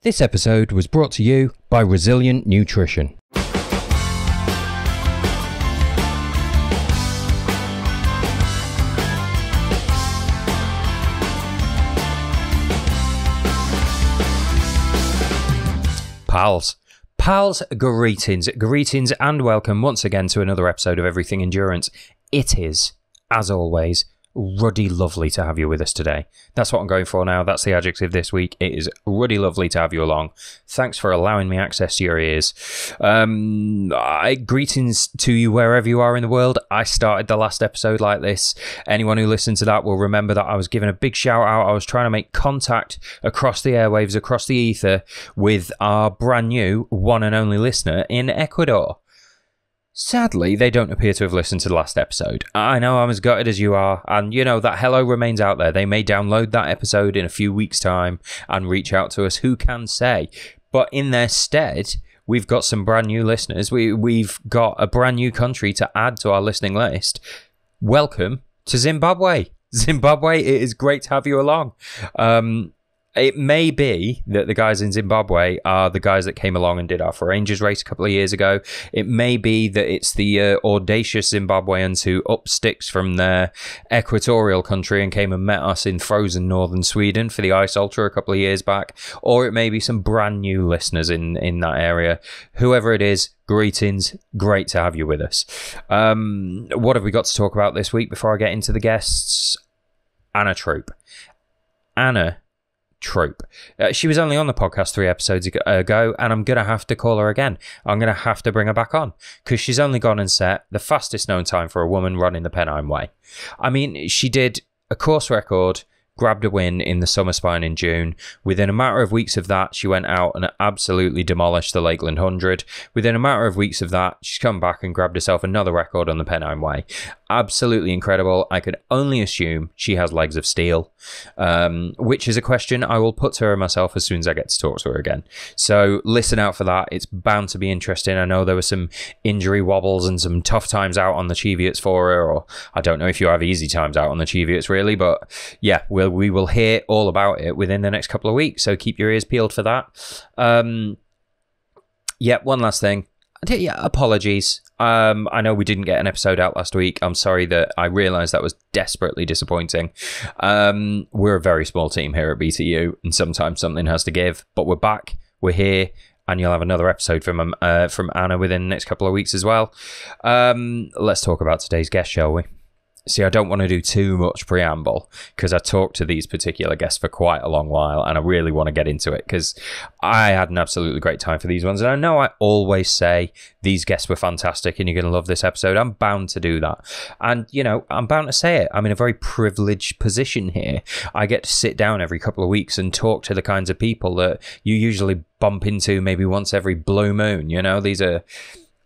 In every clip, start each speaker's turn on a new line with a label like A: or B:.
A: This episode was brought to you by Resilient Nutrition. Pals, greetings and welcome once again to another episode of Everything Endurance. It is, as always, ruddy lovely to have you with us today. That's what I'm going for now. That's the adjective this week. It is ruddy lovely to have you along. Thanks for allowing me access to your ears. Greetings to you wherever you are in the world. I started the last episode like this. Anyone who listened to that will remember that I was giving a big shout out. I was trying to make contact across the airwaves, across the ether with our brand new one and only listener in Ecuador. Sadly, they don't appear to have listened to the last episode. I know I'm as gutted as you are, and you know that hello remains out there. They may download that episode in a few weeks' time and reach out to us, who can say? But in their stead, we've got some brand new listeners. We've got a brand new country to add to our listening list. Welcome to Zimbabwe. Zimbabwe, it is great to have you along. It may be that the guys in Zimbabwe are the guys that came along and did our Rangers race a couple of years ago. It may be that it's the audacious Zimbabweans who up sticks from their equatorial country and came and met us in frozen northern Sweden for the Ice Ultra a couple of years back. Or it may be some brand new listeners in that area. Whoever it is, greetings. Great to have you with us. What have we got to talk about this week before I get into the guests? Anna Troop. She was only on the podcast 3 episodes ago, and I'm going to have to call her again. I'm going to have to bring her back on, because she's only gone and set the fastest known time for a woman running the Pennine Way. I mean, she did a course record, grabbed a win in the Summer Spine in June. Within a matter of weeks of that, she went out and absolutely demolished the Lakeland 100. Within a matter of weeks of that, she's come back and grabbed herself another record on the Pennine Way. Absolutely incredible. I could only assume she has legs of steel, which is a question I will put to her myself as soon as I get to talk to her again. So listen out for that. It's bound to be interesting. I know there were some injury wobbles and some tough times out on the Cheviot's for her, or I don't know if you have easy times out on the Cheviot's really, but yeah, we will hear all about it within the next couple of weeks. So keep your ears peeled for that. One last thing. Apologies. I know we didn't get an episode out last week. I'm sorry that I realised that was desperately disappointing. We're a very small team here at BTU, and sometimes something has to give. But we're back. We're here. And you'll have another episode from Anna within the next couple of weeks as well. Let's talk about today's guest, shall we? See, I don't want to do too much preamble because I talked to these particular guests for quite a long while, and I really want to get into it because I had an absolutely great time for these ones. And I know I always say these guests were fantastic and you're going to love this episode. I'm bound to do that. And, you know, I'm bound to say it. I'm in a very privileged position here. I get to sit down every couple of weeks and talk to the kinds of people that you usually bump into maybe once every blue moon. You know, these are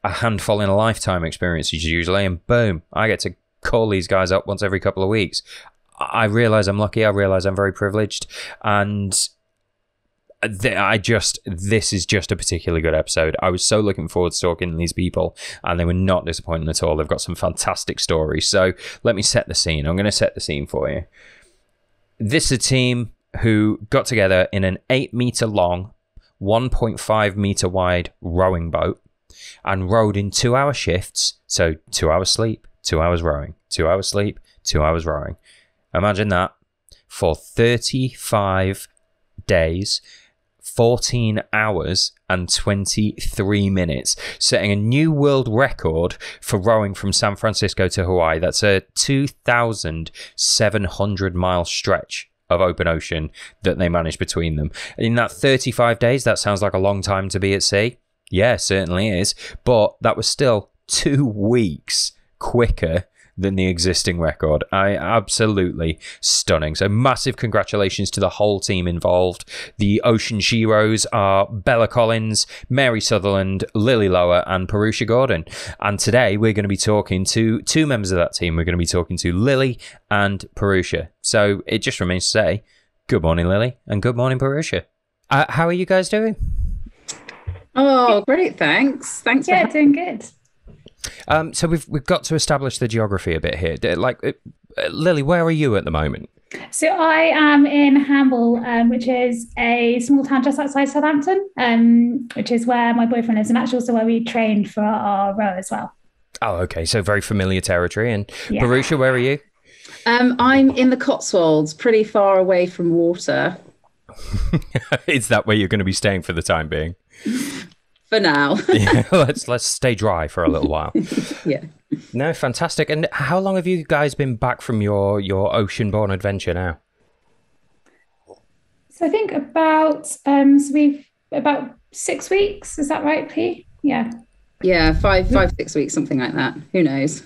A: a handful in a lifetime experiences usually, and boom, I get to call these guys up once every couple of weeks. I realize I'm lucky. I realize I'm very privileged, and this is just a particularly good episode. I was so looking forward to talking to these people, and they were not disappointing at all. They've got some fantastic stories. So let me set the scene. I'm going to set the scene for you. This is a team who got together in an 8-meter long, 1.5 meter wide rowing boat and rowed in 2-hour shifts. So 2 hours sleep, 2 hours rowing, 2 hours sleep, 2 hours rowing. Imagine that for 35 days, 14 hours and 23 minutes, setting a new world record for rowing from San Francisco to Hawaii. That's a 2,700 mile stretch of open ocean that they managed between them. In that 35 days, that sounds like a long time to be at sea. Yeah, certainly is. But that was still 2 weeks quicker than the existing record. Absolutely stunning. So massive congratulations to the whole team involved. The Ocean Sheroes are Bella Collins, Mary Sutherland, Lily Lower, and Purusha Gordan. And today we're going to be talking to 2 members of that team. We're going to be talking to Lily and Purusha. So it just remains to say, good morning, Lily, and good morning, Purusha. How are you guys doing?
B: Oh, great, thanks. Thanks.
C: Yeah, doing good.
A: So we've got to establish the geography a bit here. Like, Lily, where are you at the moment?
C: So I am in Hamble, which is a small town just outside Southampton, which is where my boyfriend lives, and actually also where we trained for our row as well.
A: Oh, okay. So very familiar territory. And
C: Yeah.
A: Purusha, where are you?
B: I'm in the Cotswolds, pretty far away from water.
A: Is that where you're going to be staying for the time being?
B: For now.
A: Yeah, let's stay dry for a little while.
B: Yeah.
A: No, fantastic. And how long have you guys been back from your ocean-borne adventure now?
C: So I think we've about 6 weeks. Is that right, P? Yeah.
B: Yeah, 6 weeks, something like that. Who knows?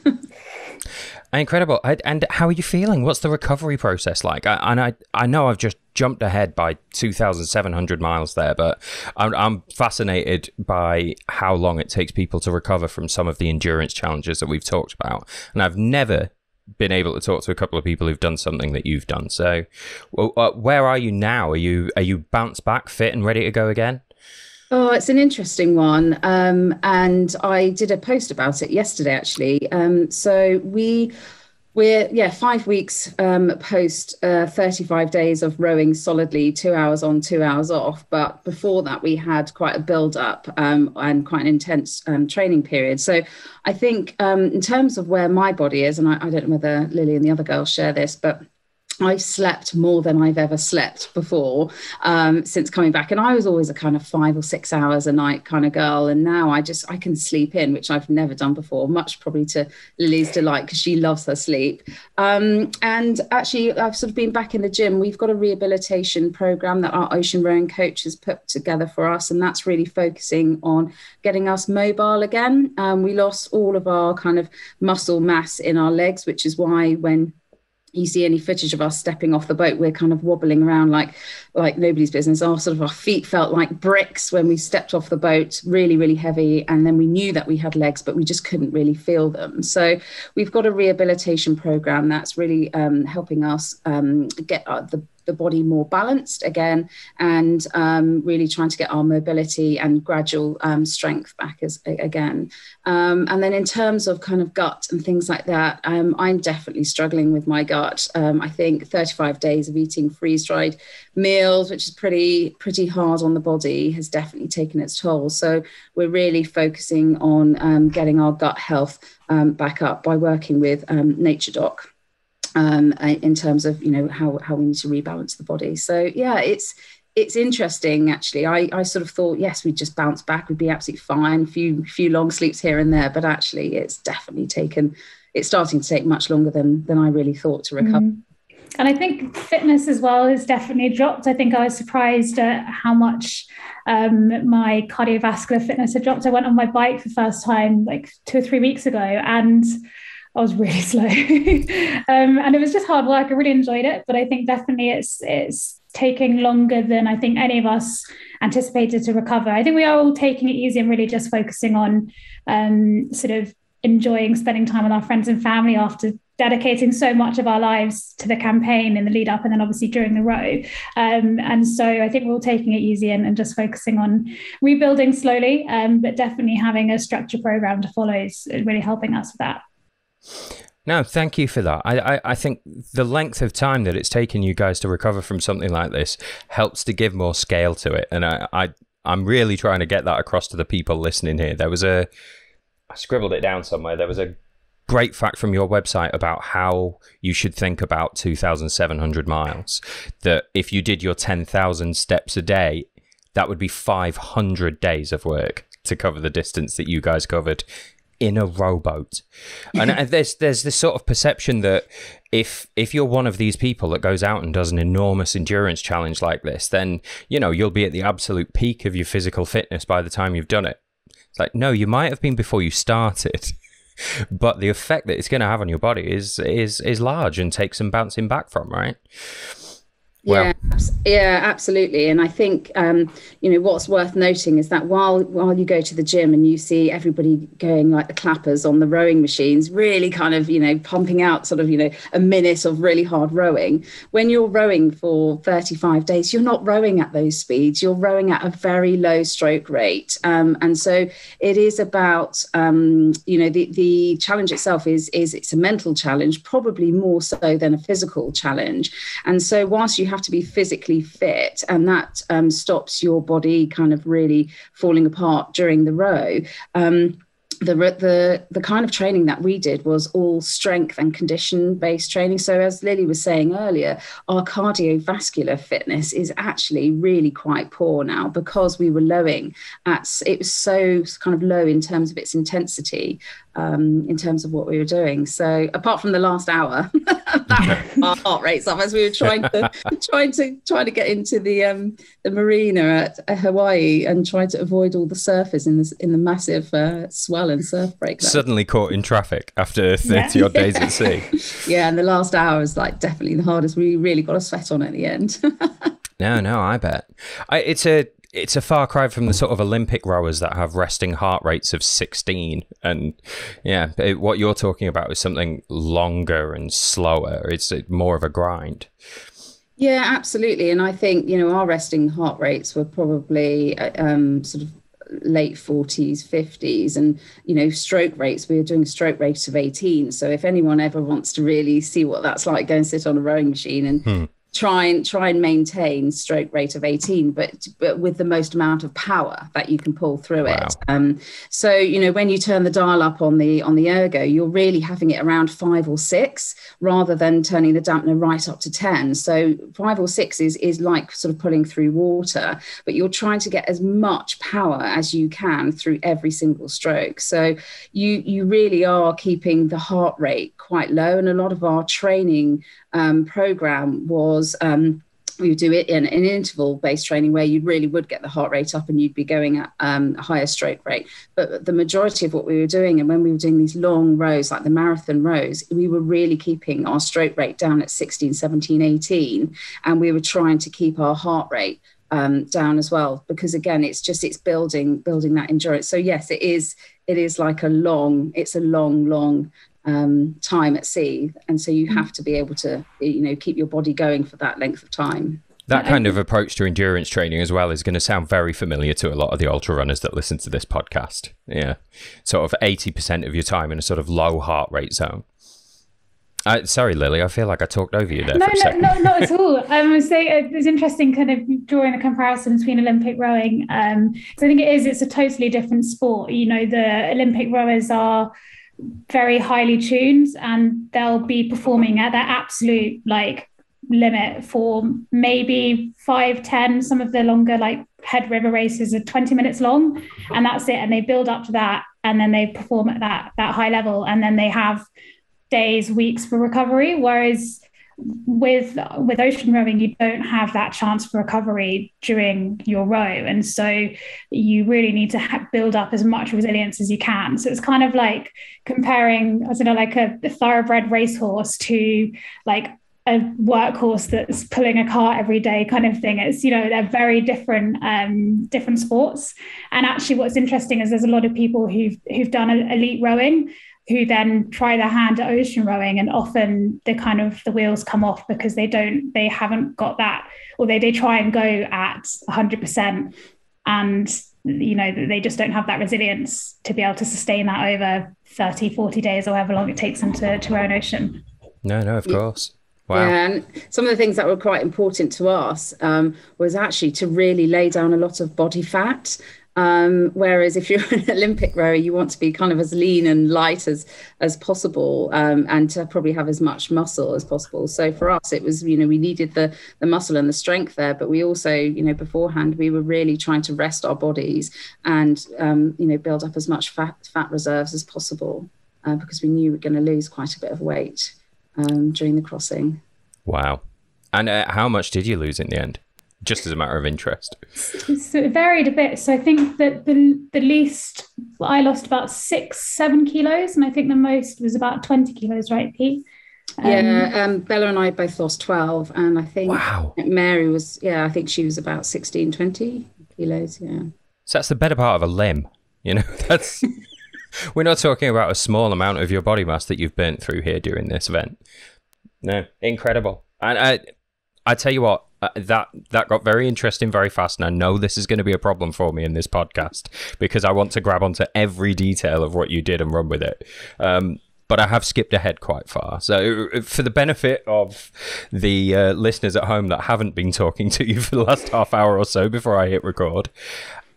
A: Incredible. And how are you feeling? What's the recovery process like? I know I've just jumped ahead by 2,700 miles there, but I'm fascinated by how long it takes people to recover from some of the endurance challenges that we've talked about. And I've never been able to talk to a couple of people who've done something that you've done. So where are you now? Are you bounced back, fit and ready to go again?
B: Oh, it's an interesting one. And I did a post about it yesterday, actually. So we're 5 weeks post 35 days of rowing solidly, 2 hours on, 2 hours off. But before that, we had quite a build up and quite an intense training period. So I think in terms of where my body is, and I don't know whether Lily and the other girls share this, but I've slept more than I've ever slept before since coming back. And I was always a kind of 5 or 6 hours a night kind of girl. And now I can sleep in, which I've never done before, much probably to Lily's delight because she loves her sleep. And actually, I've sort of been back in the gym. We've got a rehabilitation program that our ocean rowing coach has put together for us. And that's really focusing on getting us mobile again. We lost all of our kind of muscle mass in our legs, which is why when you see any footage of us stepping off the boat, we're kind of wobbling around like nobody's business. Our feet felt like bricks when we stepped off the boat, really, really heavy. And then we knew that we had legs, but we just couldn't really feel them. So we've got a rehabilitation program that's really helping us get the body more balanced again, and really trying to get our mobility and gradual strength back again. And then in terms of kind of gut and things like that, I'm definitely struggling with my gut. I think 35 days of eating freeze-dried meals, which is pretty hard on the body, has definitely taken its toll. So we're really focusing on getting our gut health back up by working with Nature Doc. In terms of how we need to rebalance the body. So yeah, it's interesting actually. I sort of thought yes, we'd just bounce back, we'd be absolutely fine, few long sleeps here and there, but actually it's starting to take much longer than I really thought to recover.
C: And I think fitness as well has definitely dropped. I think I was surprised at how much my cardiovascular fitness had dropped. I went on my bike for the first time like 2 or 3 weeks ago, and I was really slow. And it was just hard work. I really enjoyed it, but I think definitely it's taking longer than I think any of us anticipated to recover. I think we are all taking it easy and really just focusing on sort of enjoying spending time with our friends and family after dedicating so much of our lives to the campaign in the lead up and then obviously during the row. And so I think we're all taking it easy and just focusing on rebuilding slowly, but definitely having a structured program to follow is really helping us with that.
A: No, thank you for that. I think the length of time that it's taken you guys to recover from something like this helps to give more scale to it. And I'm really trying to get that across to the people listening here. I scribbled it down somewhere. There was a great fact from your website about how you should think about 2,700 miles. That if you did your 10,000 steps a day, that would be 500 days of work to cover the distance that you guys covered in a rowboat. And there's this sort of perception that if you're one of these people that goes out and does an enormous endurance challenge like this, then you'll be at the absolute peak of your physical fitness by the time you've done it. It's like, no, you might have been before you started, but the effect that it's going to have on your body is large and takes some bouncing back from, right? Well,
B: Yeah, absolutely. And I think what's worth noting is that while you go to the gym and you see everybody going like the clappers on the rowing machines, really kind of pumping out sort of a minute of really hard rowing. When you're rowing for 35 days, you're not rowing at those speeds. You're rowing at a very low stroke rate, and so it is about the challenge itself is it's a mental challenge, probably more so than a physical challenge. And so whilst you have to be physically fit, and that stops your body kind of really falling apart during the row. The kind of training that we did was all strength and condition based training. So as Lily was saying earlier, our cardiovascular fitness is actually really quite poor now because we were it was so kind of low in terms of its intensity, in terms of what we were doing. So apart from the last hour, our heart rates up as we were trying to get into the marina at Hawaii and trying to avoid all the surfers in the massive swell and surf break.
A: Suddenly caught in traffic after 30 odd days at sea.
B: Yeah, and the last hour was like definitely the hardest. We really got a sweat on at the end.
A: No, I bet. It's a far cry from the sort of Olympic rowers that have resting heart rates of 16. And what you're talking about is something longer and slower. It's more of a grind.
B: Yeah, absolutely. And I think, our resting heart rates were probably sort of late 40s, 50s, and, stroke rates, we were doing a stroke rate of 18. So if anyone ever wants to really see what that's like, go and sit on a rowing machine and try and maintain stroke rate of 18, but with the most amount of power that you can pull through it. So when you turn the dial up on the ergo, you're really having it around 5 or 6 rather than turning the dampener right up to 10. So 5 or 6 is like sort of pulling through water, but you're trying to get as much power as you can through every single stroke. So you really are keeping the heart rate quite low. And a lot of our training program was we would do it in an interval-based training where you really would get the heart rate up and you'd be going at a higher stroke rate. But the majority of what we were doing, and when we were doing these long rows, like the marathon rows, we were really keeping our stroke rate down at 16, 17, 18. And we were trying to keep our heart rate down as well, because again, it's building that endurance. So yes, it is like a long time at sea, and so you have to be able to keep your body going for that length of time.
A: That kind of approach to endurance training as well is going to sound very familiar to a lot of the ultra runners that listen to this podcast. Yeah, sort of 80% of your time in a sort of low heart rate zone. Sorry, Lily, I feel like I talked over you there for a second.
C: No, not at all. I would say it's interesting kind of drawing a comparison between Olympic rowing. So I think it's a totally different sport. The Olympic rowers are very highly tuned and they'll be performing at their absolute limit for maybe 5-10. Some of the longer head river races are 20 minutes long, and that's it. And they build up to that, and then they perform at that high level, and then they have days, weeks for recovery. Whereas with ocean rowing, you don't have that chance for recovery during your row, and so you really need to build up as much resilience as you can. So it's kind of like comparing, a thoroughbred racehorse to a workhorse that's pulling a cart every day kind of thing. It's they're very different sports. And actually what's interesting is there's a lot of people who've done elite rowing who then try their hand at ocean rowing, and often the wheels come off because they haven't got that, or they try and go at 100%, and they just don't have that resilience to be able to sustain that over 30, 40 days or however long it takes them to row an ocean.
A: No, of course. Wow.
B: Yeah, and some of the things that were quite important to us was actually to really lay down a lot of body fat. Whereas if you're an Olympic rower, you want to be kind of as lean and light as possible, and to probably have as much muscle as possible. So for us, it was, we needed the muscle and the strength there, but we also, beforehand, we were really trying to rest our bodies and, build up as much fat reserves as possible, because we knew we were going to lose quite a bit of weight during the crossing.
A: Wow. And how much did you lose in the end? Just as a matter of interest.
C: So it varied a bit. So I think that the least I lost about 6-7 kilos, and I think the most was about 20 kilos, right, Pete?
B: Bella and I both lost 12, and I think
A: Wow.
B: Mary was, I think she was about 16, 20 kilos. Yeah.
A: So that's the better part of a limb. You know, that's we're not talking about a small amount of your body mass that you've burnt through here during this event. No, incredible. And I tell you what, that got very interesting very fast, and I know this is going to be a problem for me in this podcast because I want to grab onto every detail of what you did and run with it. But I have skipped ahead quite far. So for the benefit of the listeners at home that haven't been talking to you for the last half hour or so before I hit record,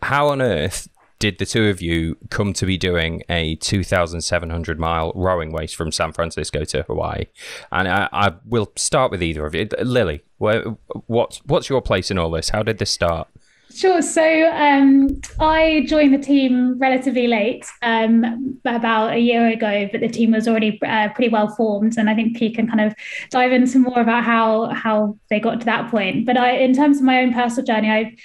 A: how on earth did the two of you come to be doing a 2,700-mile rowing race from San Francisco to Hawaii? And I will start with either of you. Lily, what's your place in all this? How did this start?
C: Sure. So I joined the team relatively late, about a year ago, but the team was already pretty well formed. And I think Pete can kind of dive into more about how they got to that point. But in terms of my own personal journey, I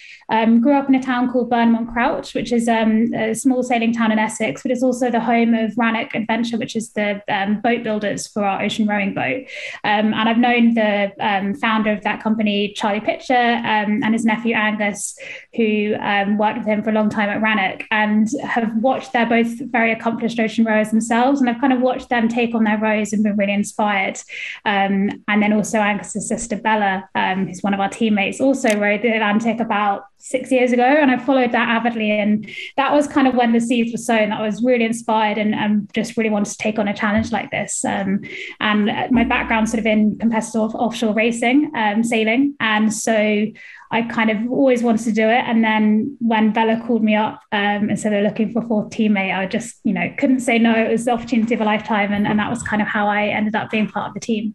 C: grew up in a town called Burnham-on-Crouch, which is a small sailing town in Essex, but it's also the home of Rannoch Adventure, which is the boat builders for our ocean rowing boat. And I've known the founder of that company, Charlie Pitcher, and his nephew Angus, who worked with him for a long time at Rannoch, and have watched. They're both very accomplished ocean rowers themselves, and I've kind of watched them take on their rows and been really inspired. And then also Angus's sister Bella, who's one of our teammates, also rowed the Atlantic about 6 years ago, and I followed that avidly, and that was kind of when the seeds were sown. I was really inspired and just really wanted to take on a challenge like this. And my background sort of in competitive offshore racing, sailing, and so I kind of always wanted to do it. And then when Bella called me up and said they're looking for a fourth teammate, I just, couldn't say no. It was the opportunity of a lifetime. And that was kind of how I ended up being part of the team.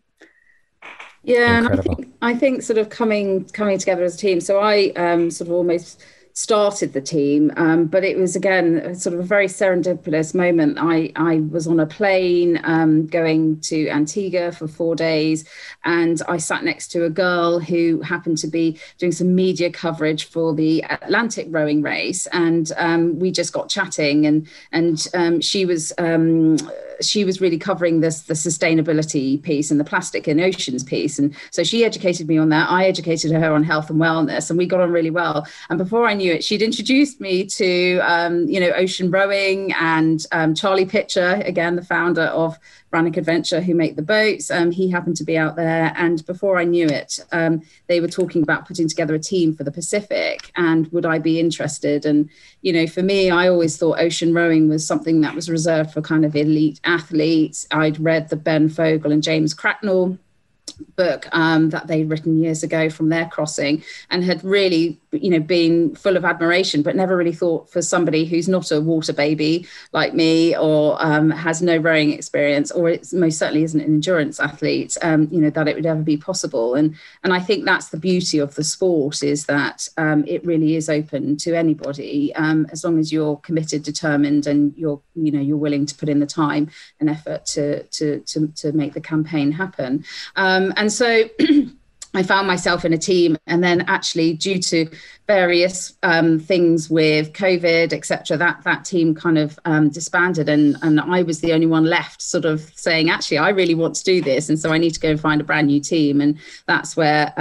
B: Yeah, incredible. And I think sort of coming together as a team. So I sort of almost started the team, but it was again sort of a very serendipitous moment. I was on a plane going to Antigua for 4 days, and I sat next to a girl who happened to be doing some media coverage for the Atlantic rowing race, and we just got chatting, and she was really covering the sustainability piece and the plastic in oceans piece, and so she educated me on that. I educated her on health and wellness, and we got on really well. And before I knew it, she'd introduced me to ocean rowing, and Charlie Pitcher, again the founder of Rannoch Adventure, who make the boats. He happened to be out there, and before I knew it, they were talking about putting together a team for the Pacific, and would I be interested? And for me, I always thought ocean rowing was something that was reserved for kind of elite athletes. I'd read the Ben Fogle and James Cracknell book that they'd written years ago from their crossing, and had really been full of admiration, but never really thought for somebody who's not a water baby like me, or has no rowing experience, or it most certainly isn't an endurance athlete, that it would ever be possible. And I think that's the beauty of the sport, is that it really is open to anybody, as long as you're committed, determined, and you're willing to put in the time and effort to make the campaign happen. And so I found myself in a team, and then actually, due to various things with COVID, etc., that team kind of disbanded, and I was the only one left, sort of saying, actually, I really want to do this, and so I need to go and find a brand new team. And that's where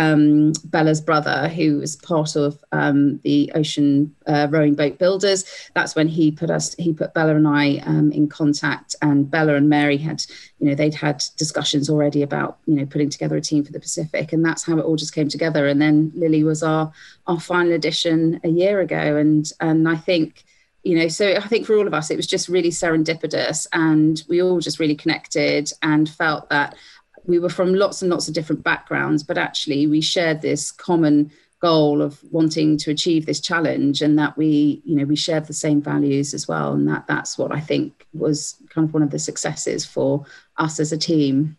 B: Bella's brother, who was part of the Ocean Rowing Boat Builders, that's when he put Bella and I in contact, and Bella and Mary had, they'd had discussions already about, putting together a team for the Pacific, and that's how it all just came together. And then Lily was our final edition a year ago, and I think, so I think for all of us it was just really serendipitous, and we all just really connected and felt that we were from lots and lots of different backgrounds, but actually we shared this common goal of wanting to achieve this challenge, and that we shared the same values as well, and that's what I think was kind of one of the successes for us as a team.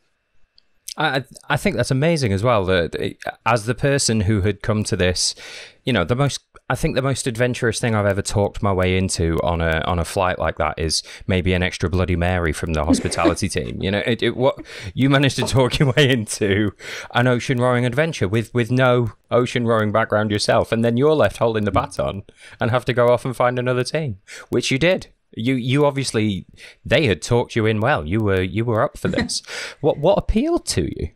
A: I think that's amazing as well, that as the person who had come to this, the most adventurous thing I've ever talked my way into on a flight like that is maybe an extra Bloody Mary from the hospitality team. What you managed to talk your way into an ocean rowing adventure with no ocean rowing background yourself, and then you're left holding the baton and have to go off and find another team, which you did. You obviously, they had talked you in well. You were up for this. What appealed to you?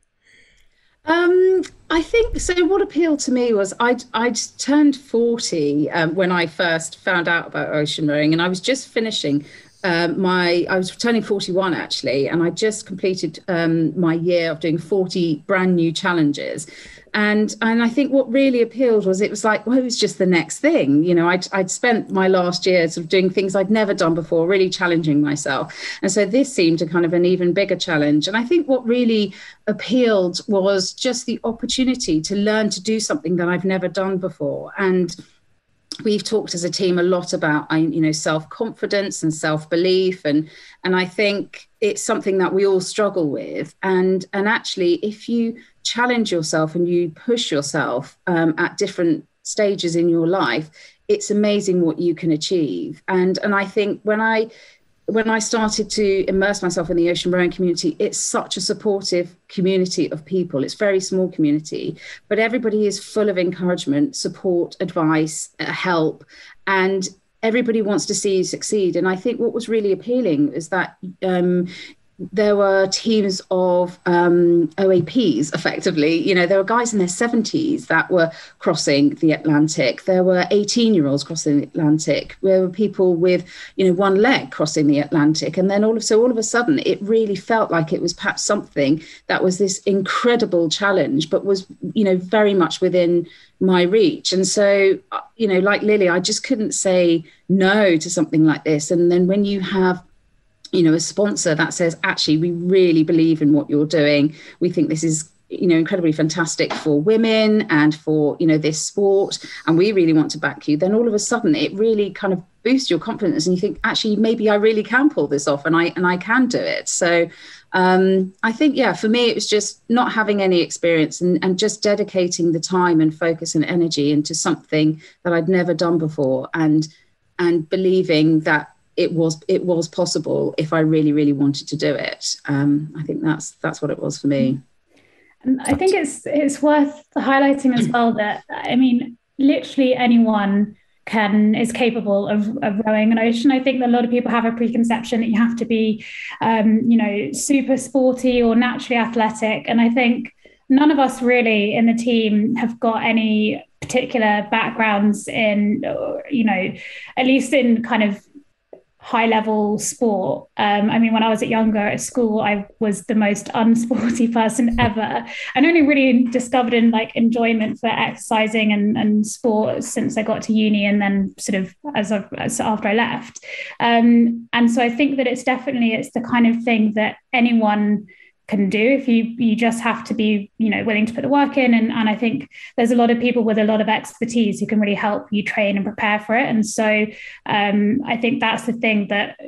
B: I think so. What appealed to me was I'd turned 40 when I first found out about ocean rowing, and I was just finishing I was turning 41 actually, and I just completed my year of doing 40 brand new challenges. And I think what really appealed was it was like, well, it was just the next thing. You know, I'd spent my last year sort of doing things I'd never done before, really challenging myself. And so this seemed a kind of an even bigger challenge. And I think what really appealed was just the opportunity to learn to do something that I've never done before. And we've talked as a team a lot about, self-confidence and self-belief. And I think it's something that we all struggle with. And actually, if you challenge yourself and you push yourself at different stages in your life, it's amazing what you can achieve. And I think when I started to immerse myself in the ocean rowing community, it's such a supportive community of people. It's a very small community, but everybody is full of encouragement, support, advice, help, and everybody wants to see you succeed. And I think what was really appealing is that there were teams of OAPs, effectively. You know, there were guys in their 70s that were crossing the Atlantic. There were 18-year-olds crossing the Atlantic. There were people with, one leg crossing the Atlantic. And then all of a sudden, it really felt like it was perhaps something that was this incredible challenge, but was, very much within my reach. And so, like Lily, I just couldn't say no to something like this. And then when you have a sponsor that says, actually, we really believe in what you're doing. We think this is, incredibly fantastic for women and for, this sport. And we really want to back you. Then all of a sudden, it really kind of boosts your confidence. And you think, actually, maybe I really can pull this off and I can do it. So I think, for me, it was just not having any experience and just dedicating the time and focus and energy into something that I'd never done before and believing that it was possible if I really, really wanted to do it. I think that's what it was for me.
C: And I think it's worth highlighting as well that, literally anyone is capable of rowing an ocean. I think that a lot of people have a preconception that you have to be, super sporty or naturally athletic. And I think none of us really in the team have got any particular backgrounds in, at least in kind of high level sport. When I was younger at school, I was the most unsporty person ever, and only really discovered enjoyment for exercising and sport since I got to uni, and then sort of as after I left. And so I think that it's the kind of thing that anyone can do if you just have to be willing to put the work in, and I think there's a lot of people with a lot of expertise who can really help you train and prepare for it. And so I think that's the thing that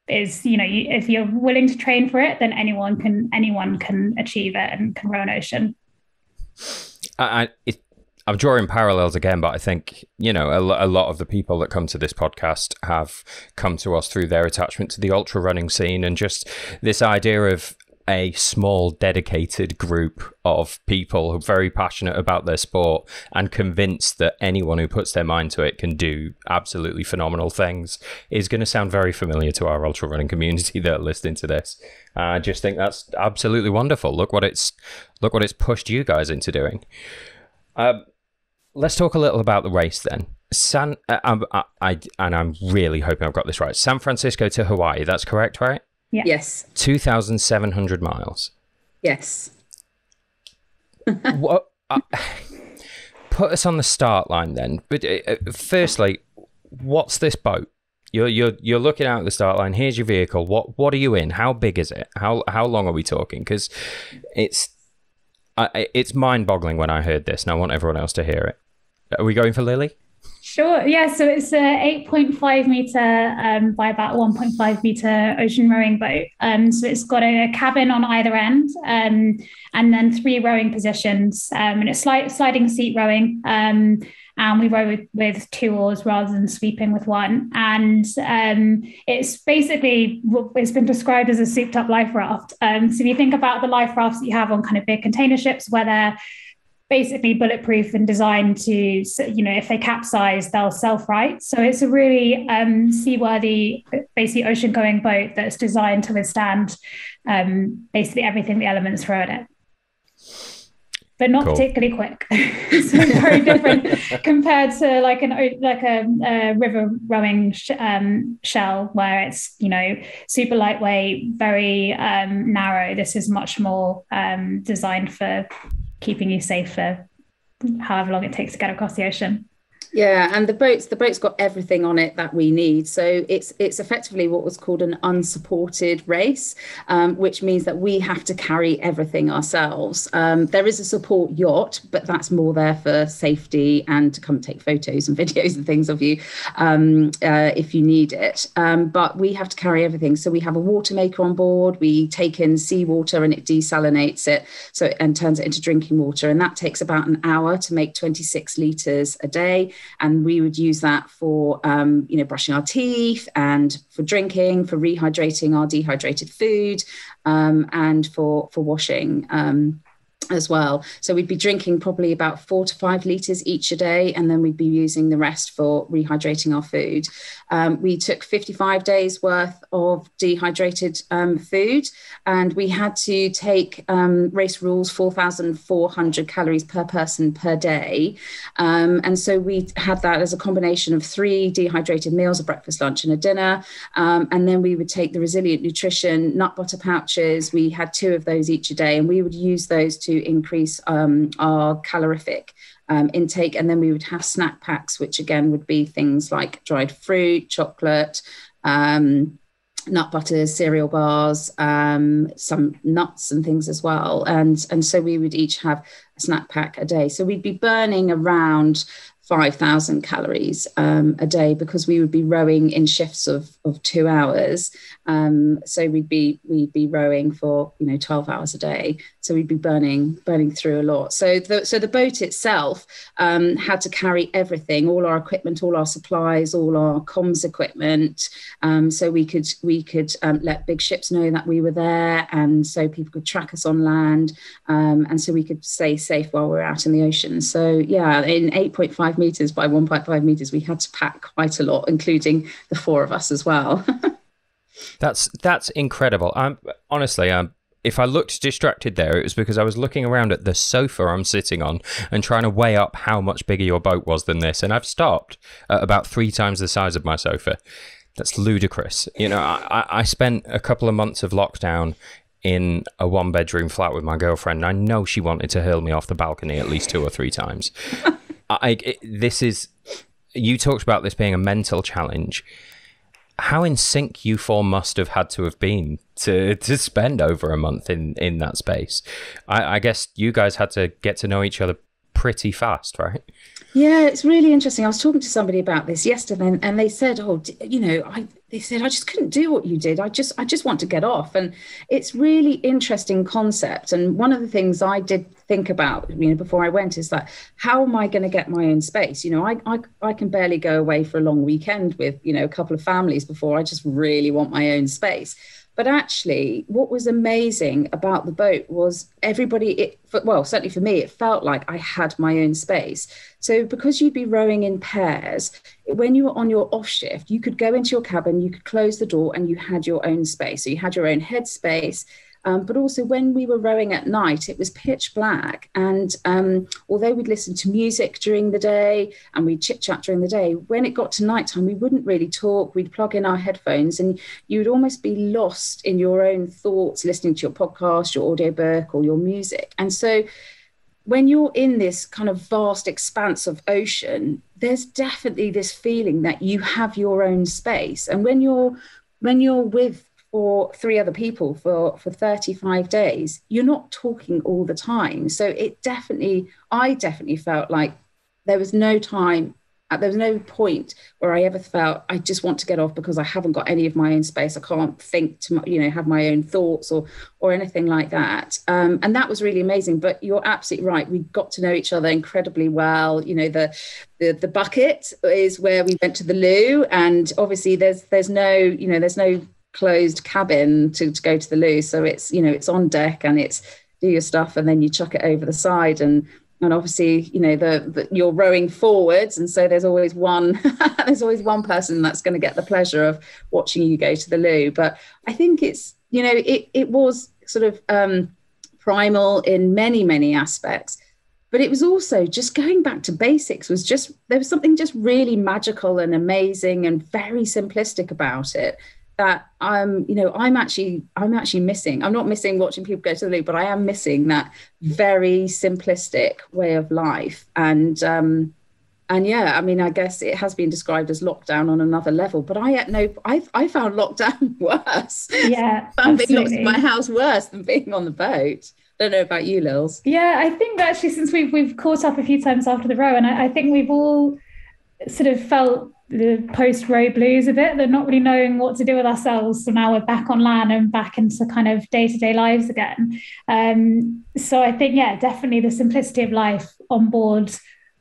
C: is, if you're willing to train for it, then anyone can achieve it and can row an ocean.
A: I'm drawing parallels again, but I think, a lot of the people that come to this podcast have come to us through their attachment to the ultra running scene, and just this idea of a small dedicated group of people who are very passionate about their sport and convinced that anyone who puts their mind to it can do absolutely phenomenal things is going to sound very familiar to our ultra running community that are listening to this. I just think that's absolutely wonderful. Look what it's pushed you guys into doing. Let's talk a little about the race then. I'm really hoping I've got this right. San Francisco to Hawaii, that's correct, right?
C: Yeah.
B: Yes.
A: 2,700 miles.
B: Yes.
A: What? Put us on the start line then. But firstly, what's this boat? You're looking out at the start line. Here's your vehicle. What are you in? How big is it? How long are we talking? Because it's mind-boggling when I heard this, and I want everyone else to hear it. Are we going for Lily?
C: Sure. Yeah. So it's a 8.5 meter by about 1.5 meter ocean rowing boat. So it's got a cabin on either end, and then 3 rowing positions, and it's sliding seat rowing. And we row with 2 oars rather than sweeping with 1. And it's basically, it's been described as a souped up life raft. So if you think about the life rafts that you have on kind of big container ships, where they're basically bulletproof and designed to, if they capsize, they'll self-right. So it's a really seaworthy basically ocean-going boat that's designed to withstand basically everything the elements throw at it, but not particularly quick. So very different compared to like a river rowing shell, where it's, you know, super lightweight, very narrow. This is much more designed for keeping you safe for however long it takes to get across the ocean.
B: Yeah, and the boat's got everything on it that we need. So it's effectively what was called an unsupported race, which means that we have to carry everything ourselves. There is a support yacht, but that's more there for safety and to come take photos and videos and things of you if you need it. But we have to carry everything. So we have a water maker on board. We take in seawater and it desalinates it and turns it into drinking water. And that takes about an hour to make 26 litres a day. And we would use that for, brushing our teeth and for drinking, for rehydrating our dehydrated food, and for washing as well. So we'd be drinking probably about 4 to 5 litres each a day, and then we'd be using the rest for rehydrating our food. We took 55 days worth of dehydrated food, and we had to take race rules 4,400 calories per person per day. And so we had that as a combination of 3 dehydrated meals, a breakfast, lunch and a dinner. And then we would take the resilient nutrition nut butter pouches. We had 2 of those each a day, and we would use those to increase our calorific intake. And then we would have snack packs, which again would be things like dried fruit, chocolate, nut butters, cereal bars, some nuts and things as well. And so we would each have a snack pack a day. So we'd be burning around 5,000 calories a day, because we would be rowing in shifts of 2 hours. So we'd be rowing for 12 hours a day. So we'd be burning through a lot. So the boat itself had to carry everything, all our equipment, all our supplies, all our comms equipment. So we could let big ships know that we were there, and so people could track us on land, and so we could stay safe while we're out in the ocean. So yeah, in 8.5 meters by 1.5 meters, we had to pack quite a lot, including the 4 of us as well.
A: That's incredible. Honestly, if I looked distracted there, it was because I was looking around at the sofa I'm sitting on and trying to weigh up how much bigger your boat was than this. And I've stopped at about 3 times the size of my sofa. That's ludicrous. I spent a couple of months of lockdown in a 1-bedroom flat with my girlfriend, and I know she wanted to hurl me off the balcony at least 2 or 3 times. You talked about this being a mental challenge. How in sync you 4 must have had to have been to spend over a month in that space. I guess you guys had to get to know each other pretty fast, right?
B: Yeah, it's really interesting. I was talking to somebody about this yesterday, and they said, they said, I just couldn't do what you did. I just want to get off. And it's really interesting concept. And one of the things I did think about, before I went, is that how am I going to get my own space? I can barely go away for a long weekend with, a couple of families before I just really want my own space. But actually, what was amazing about the boat was everybody, certainly for me, it felt like I had my own space. So because you'd be rowing in pairs, when you were on your off shift, you could go into your cabin, you could close the door, and you had your own space. So you had your own head space. But also when we were rowing at night, it was pitch black. And although we'd listen to music during the day and we'd chit chat during the day, when it got to nighttime, we wouldn't really talk. We'd plug in our headphones and you would almost be lost in your own thoughts, listening to your podcast, your audiobook or your music. And so when you're in this kind of vast expanse of ocean, there's definitely this feeling that you have your own space. And when you're with or 3 other people for 35 days, you're not talking all the time. So I definitely felt like there was no point where I ever felt I just want to get off because I haven't got any of my own space. I can't think to, have my own thoughts or anything like that. And that was really amazing. But you're absolutely right. We got to know each other incredibly well. The bucket is where we went to the loo, and obviously there's no closed cabin to go to the loo, so it's on deck and it's do your stuff and then you chuck it over the side, and And obviously, you know, you're rowing forwards, and so there's always one there's always one person that's going to get the pleasure of watching you go to the loo. But I think it's, you know, it was sort of primal in many aspects, but it was also just going back to basics. There was something just really magical and amazing and very simplistic about it that you know, I'm actually missing. I'm not missing watching people go to the loo, but I am missing that very simplistic way of life. And yeah, I mean, I guess it has been described as lockdown on another level, but I found lockdown worse.
C: Yeah,
B: I'm being locked in my house worse than being on the boat. Don't know about you, Lils.
C: Yeah, I think actually, since we've caught up a few times after the row, and I think we've all sort of felt the post-row blues a bit, they're not really knowing what to do with ourselves. So now we're back on land and back into kind of day-to-day lives again. So I think, yeah, definitely the simplicity of life on board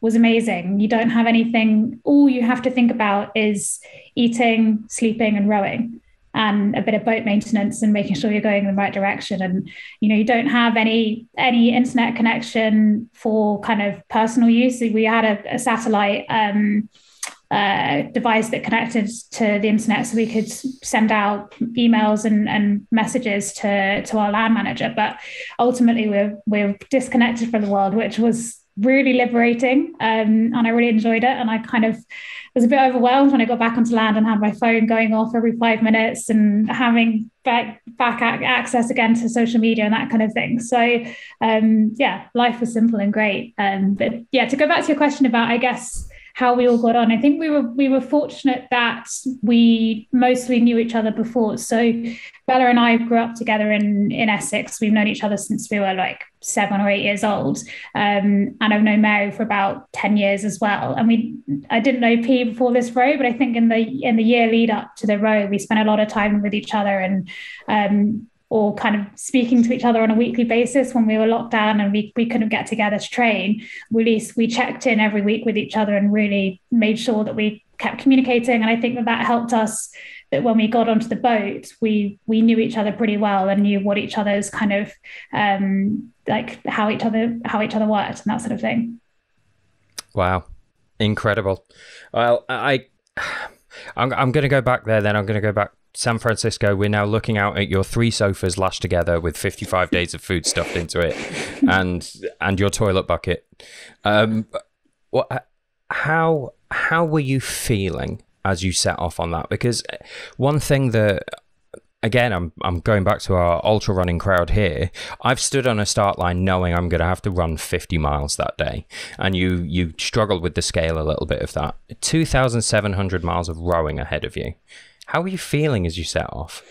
C: was amazing. You don't have anything, all you have to think about is eating, sleeping and rowing, and a bit of boat maintenance and making sure you're going in the right direction. And, you know, you don't have any internet connection for kind of personal use. We had a satellite device that connected to the internet so we could send out emails and messages to our land manager. But ultimately we're disconnected from the world, which was really liberating, and I really enjoyed it. And I kind of was a bit overwhelmed when I got back onto land and had my phone going off every 5 minutes and having back access again to social media and that kind of thing. So yeah, life was simple and great. But yeah, to go back to your question about, I guess, how we all got on, I think we were fortunate that we mostly knew each other before. So Bella and I grew up together in Essex. We've known each other since we were like 7 or 8 years old. And I've known Mary for about 10 years as well. And I didn't know P before this row, but I think in the year lead up to the row, we spent a lot of time with each other and or kind of speaking to each other on a weekly basis when we were locked down and we couldn't get together to train. At least we checked in every week with each other and really made sure that we kept communicating. And I think that helped us, that when we got onto the boat, we knew each other pretty well and knew what each other's kind of like how each other worked and that sort of thing.
A: Wow, incredible. Well, I'm going to go back there. Then I'm going to go back. San Francisco, we're now looking out at your 3 sofas lashed together with 55 days of food stuffed into it, and your toilet bucket. How were you feeling as you set off on that? Because one thing that, again, I'm going back to our ultra running crowd here. I've stood on a start line knowing I'm going to have to run 50 miles that day, and you struggled with the scale a little bit of that. 2,700 miles of rowing ahead of you. How were you feeling as you set off?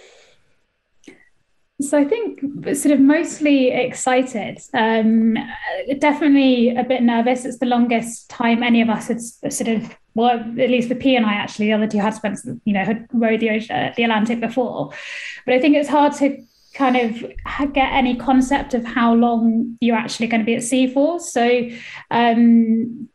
C: So I think sort of mostly excited, definitely a bit nervous. It's the longest time any of us had sort of, well, at least for P and I, actually, the other two had spent, had rowed the Atlantic before. But I think it's hard to kind of get any concept of how long you're actually going to be at sea for. So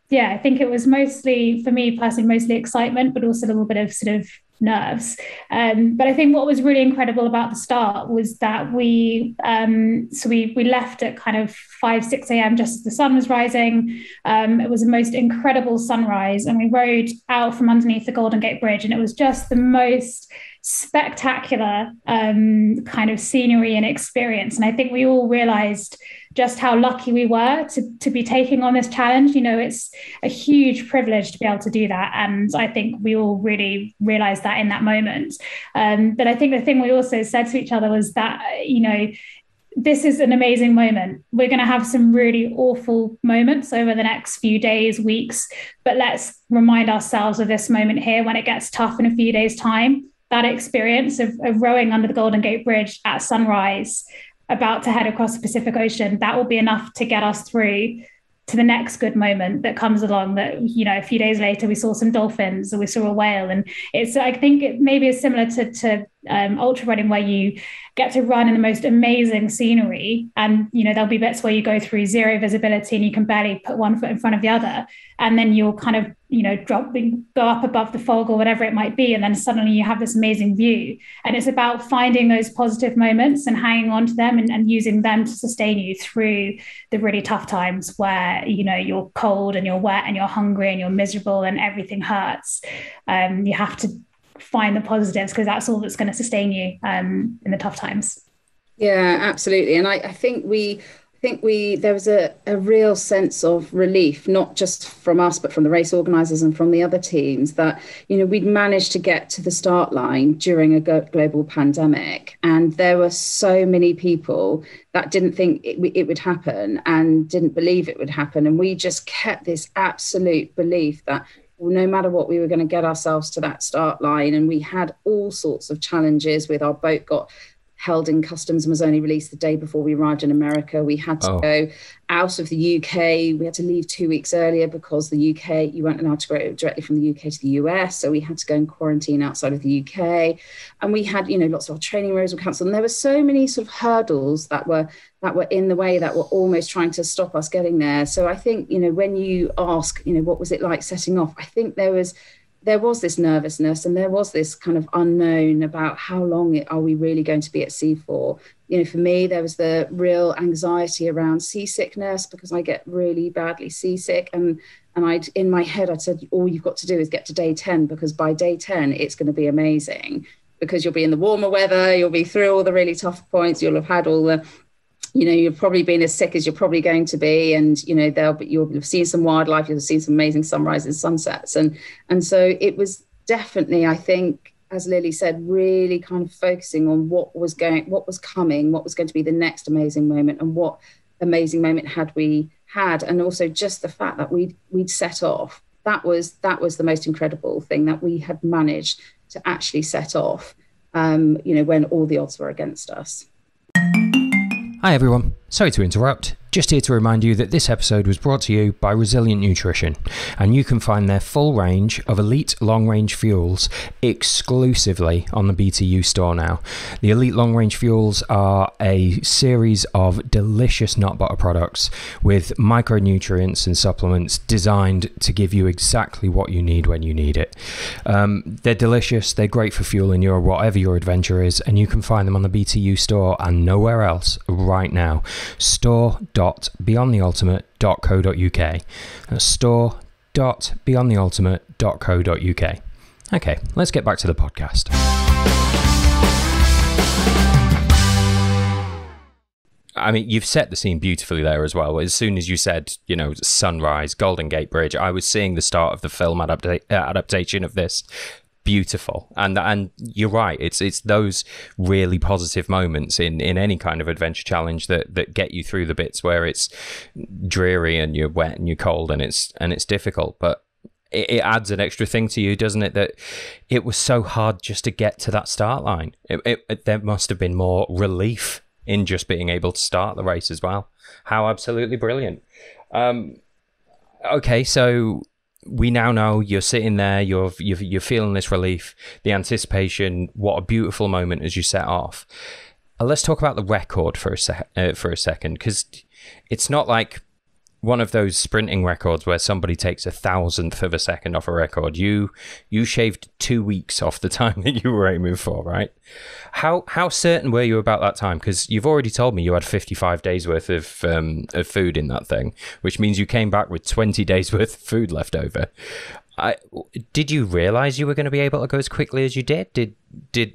C: yeah, I think it was mostly, for me personally, mostly excitement, but also a little bit of sort of nerves. But I think what was really incredible about the start was that we left at kind of 5-6 a.m. just as the sun was rising. It was the most incredible sunrise, and we rode out from underneath the Golden Gate Bridge, and it was just the most spectacular kind of scenery and experience. And I think we all realized just how lucky we were to be taking on this challenge. It's a huge privilege to be able to do that. And I think we all really realized that in that moment. But I think the thing we also said to each other was that, this is an amazing moment. We're going to have some really awful moments over the next few days, weeks, but let's remind ourselves of this moment here when it gets tough in a few days' time. That experience of rowing under the Golden Gate Bridge at sunrise, about to head across the Pacific Ocean, that will be enough to get us through to the next good moment that comes along. That, a few days later, we saw some dolphins or we saw a whale. And I think it maybe is similar to ultra running where you get to run in the most amazing scenery, and there'll be bits where you go through zero visibility and you can barely put one foot in front of the other, and then you'll kind of go up above the fog or whatever it might be, and then suddenly you have this amazing view. And it's about finding those positive moments and hanging on to them and using them to sustain you through the really tough times where you're cold and you're wet and you're hungry and you're miserable and everything hurts. You have to find the positives, because that's all that's going to sustain you in the tough times.
B: Yeah, absolutely. And I think there was a real sense of relief, not just from us, but from the race organisers and from the other teams, that, we'd managed to get to the start line during a global pandemic. And there were so many people that didn't think it would happen and didn't believe it would happen. And we just kept this absolute belief that no matter what, we were going to get ourselves to that start line. And we had all sorts of challenges with our boat got held in customs and was only released the day before we arrived in America. We had to go out of the UK. We had to leave 2 weeks earlier because the UK, you weren't allowed to go directly from the UK to the US. So we had to go and quarantine outside of the UK. And we had, lots of our training rows were cancelled. And there were so many sort of hurdles that were in the way, that were almost trying to stop us getting there. So I think, when you ask, what was it like setting off? I think there was this nervousness, and there was this kind of unknown about how long are we really going to be at sea for. For me, there was the real anxiety around seasickness, because I get really badly seasick. And in my head, I'd said, all you've got to do is get to day 10, because by day 10, it's going to be amazing, because you'll be in the warmer weather, you'll be through all the really tough points, you'll have had all the, you've probably been as sick as you're probably going to be, and you'll have seen some wildlife, you'll have seen some amazing sunrises, sunsets, and so it was definitely, I think, as Lily said, really kind of focusing on what was coming, what was going to be the next amazing moment, and what amazing moment had we had, and also just the fact that we'd set off. That was the most incredible thing, that we had managed to actually set off, when all the odds were against us.
A: Hi everyone, sorry to interrupt. Just here to remind you that this episode was brought to you by Resilient Nutrition, and you can find their full range of elite long-range fuels exclusively on the BTU store now. The elite long-range fuels are a series of delicious nut butter products with micronutrients and supplements designed to give you exactly what you need when you need it. They're delicious, they're great for fueling your whatever your adventure is, and you can find them on the BTU store and nowhere else right now. Store.beyondtheultimate.co.uk. That's store.beyondtheultimate.co.uk. Okay, let's get back to the podcast. I mean, you've set the scene beautifully there as well. As soon as you said, sunrise, Golden Gate Bridge, I was seeing the start of the film adaptation of this. Beautiful. And you're right, it's those really positive moments in any kind of adventure challenge that get you through the bits where it's dreary and you're wet and you're cold and it's difficult, but it adds an extra thing to you, doesn't it, that it was so hard just to get to that start line. There must have been more relief in just being able to start the race as well. How absolutely brilliant. Okay, so we now know you're sitting there, you're feeling this relief, the anticipation. What a beautiful moment as you set off. Let's talk about the record for a second, because it's not like one of those sprinting records where somebody takes 1,000th of a second off a record. You shaved 2 weeks off the time that you were aiming for, right? How certain were you about that time? Because you've already told me you had 55 days worth of food in that thing, which means you came back with 20 days worth of food left over. Did you realize you were going to be able to go as quickly as you did?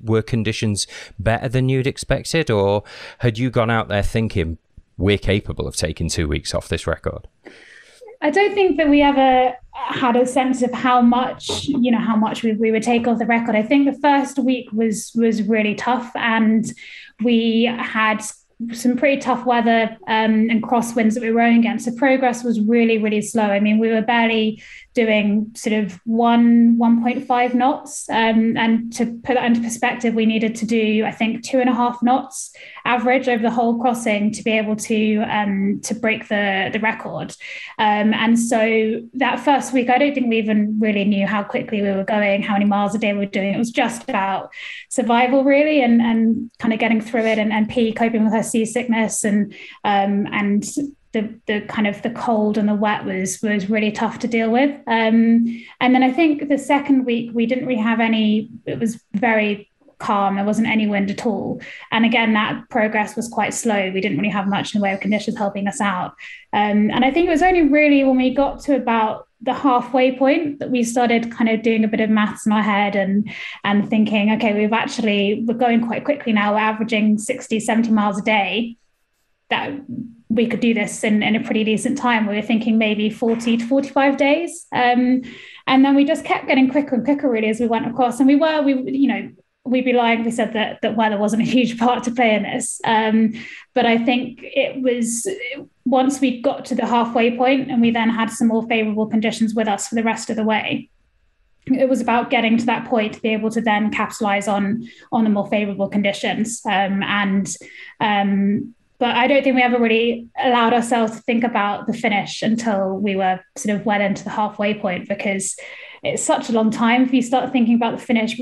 A: Were conditions better than you'd expected, or had you gone out there thinking, we're capable of taking 2 weeks off this record?
C: I don't think that we ever had a sense of how much we would take off the record. I think the first week was really tough, and we had some pretty tough weather and crosswinds that we were rowing against. So progress was really, really slow. I mean, we were barely doing sort of 1.5 knots. And to put that into perspective, we needed to do, I think, 2.5 knots average over the whole crossing to be able to break the record. And so that first week, I don't think we even really knew how quickly we were going, how many miles a day we were doing. It was just about survival, really, and kind of getting through it, and P coping with her seasickness, and the kind of the cold and the wet was really tough to deal with. And then I think the second week we didn't really have any. It was very calm. There wasn't any wind at all. And again, that progress was quite slow. We didn't really have much in the way of conditions helping us out. And I think it was only really when we got to about the halfway point that we started kind of doing a bit of maths in our head and thinking, okay, we're going quite quickly now. We're averaging 60, 70 miles a day, that we could do this in a pretty decent time. We were thinking maybe 40 to 45 days. And then we just kept getting quicker and quicker, really, as we went across. And we'd be lying if we said that weather wasn't a huge part to play in this. But I think it was, once we got to the halfway point and we then had some more favourable conditions with us for the rest of the way, it was about getting to that point to be able to then capitalise on the more favourable conditions. But I don't think we ever really allowed ourselves to think about the finish until we were sort of well into the halfway point, because it's such a long time. If you start thinking about the finish,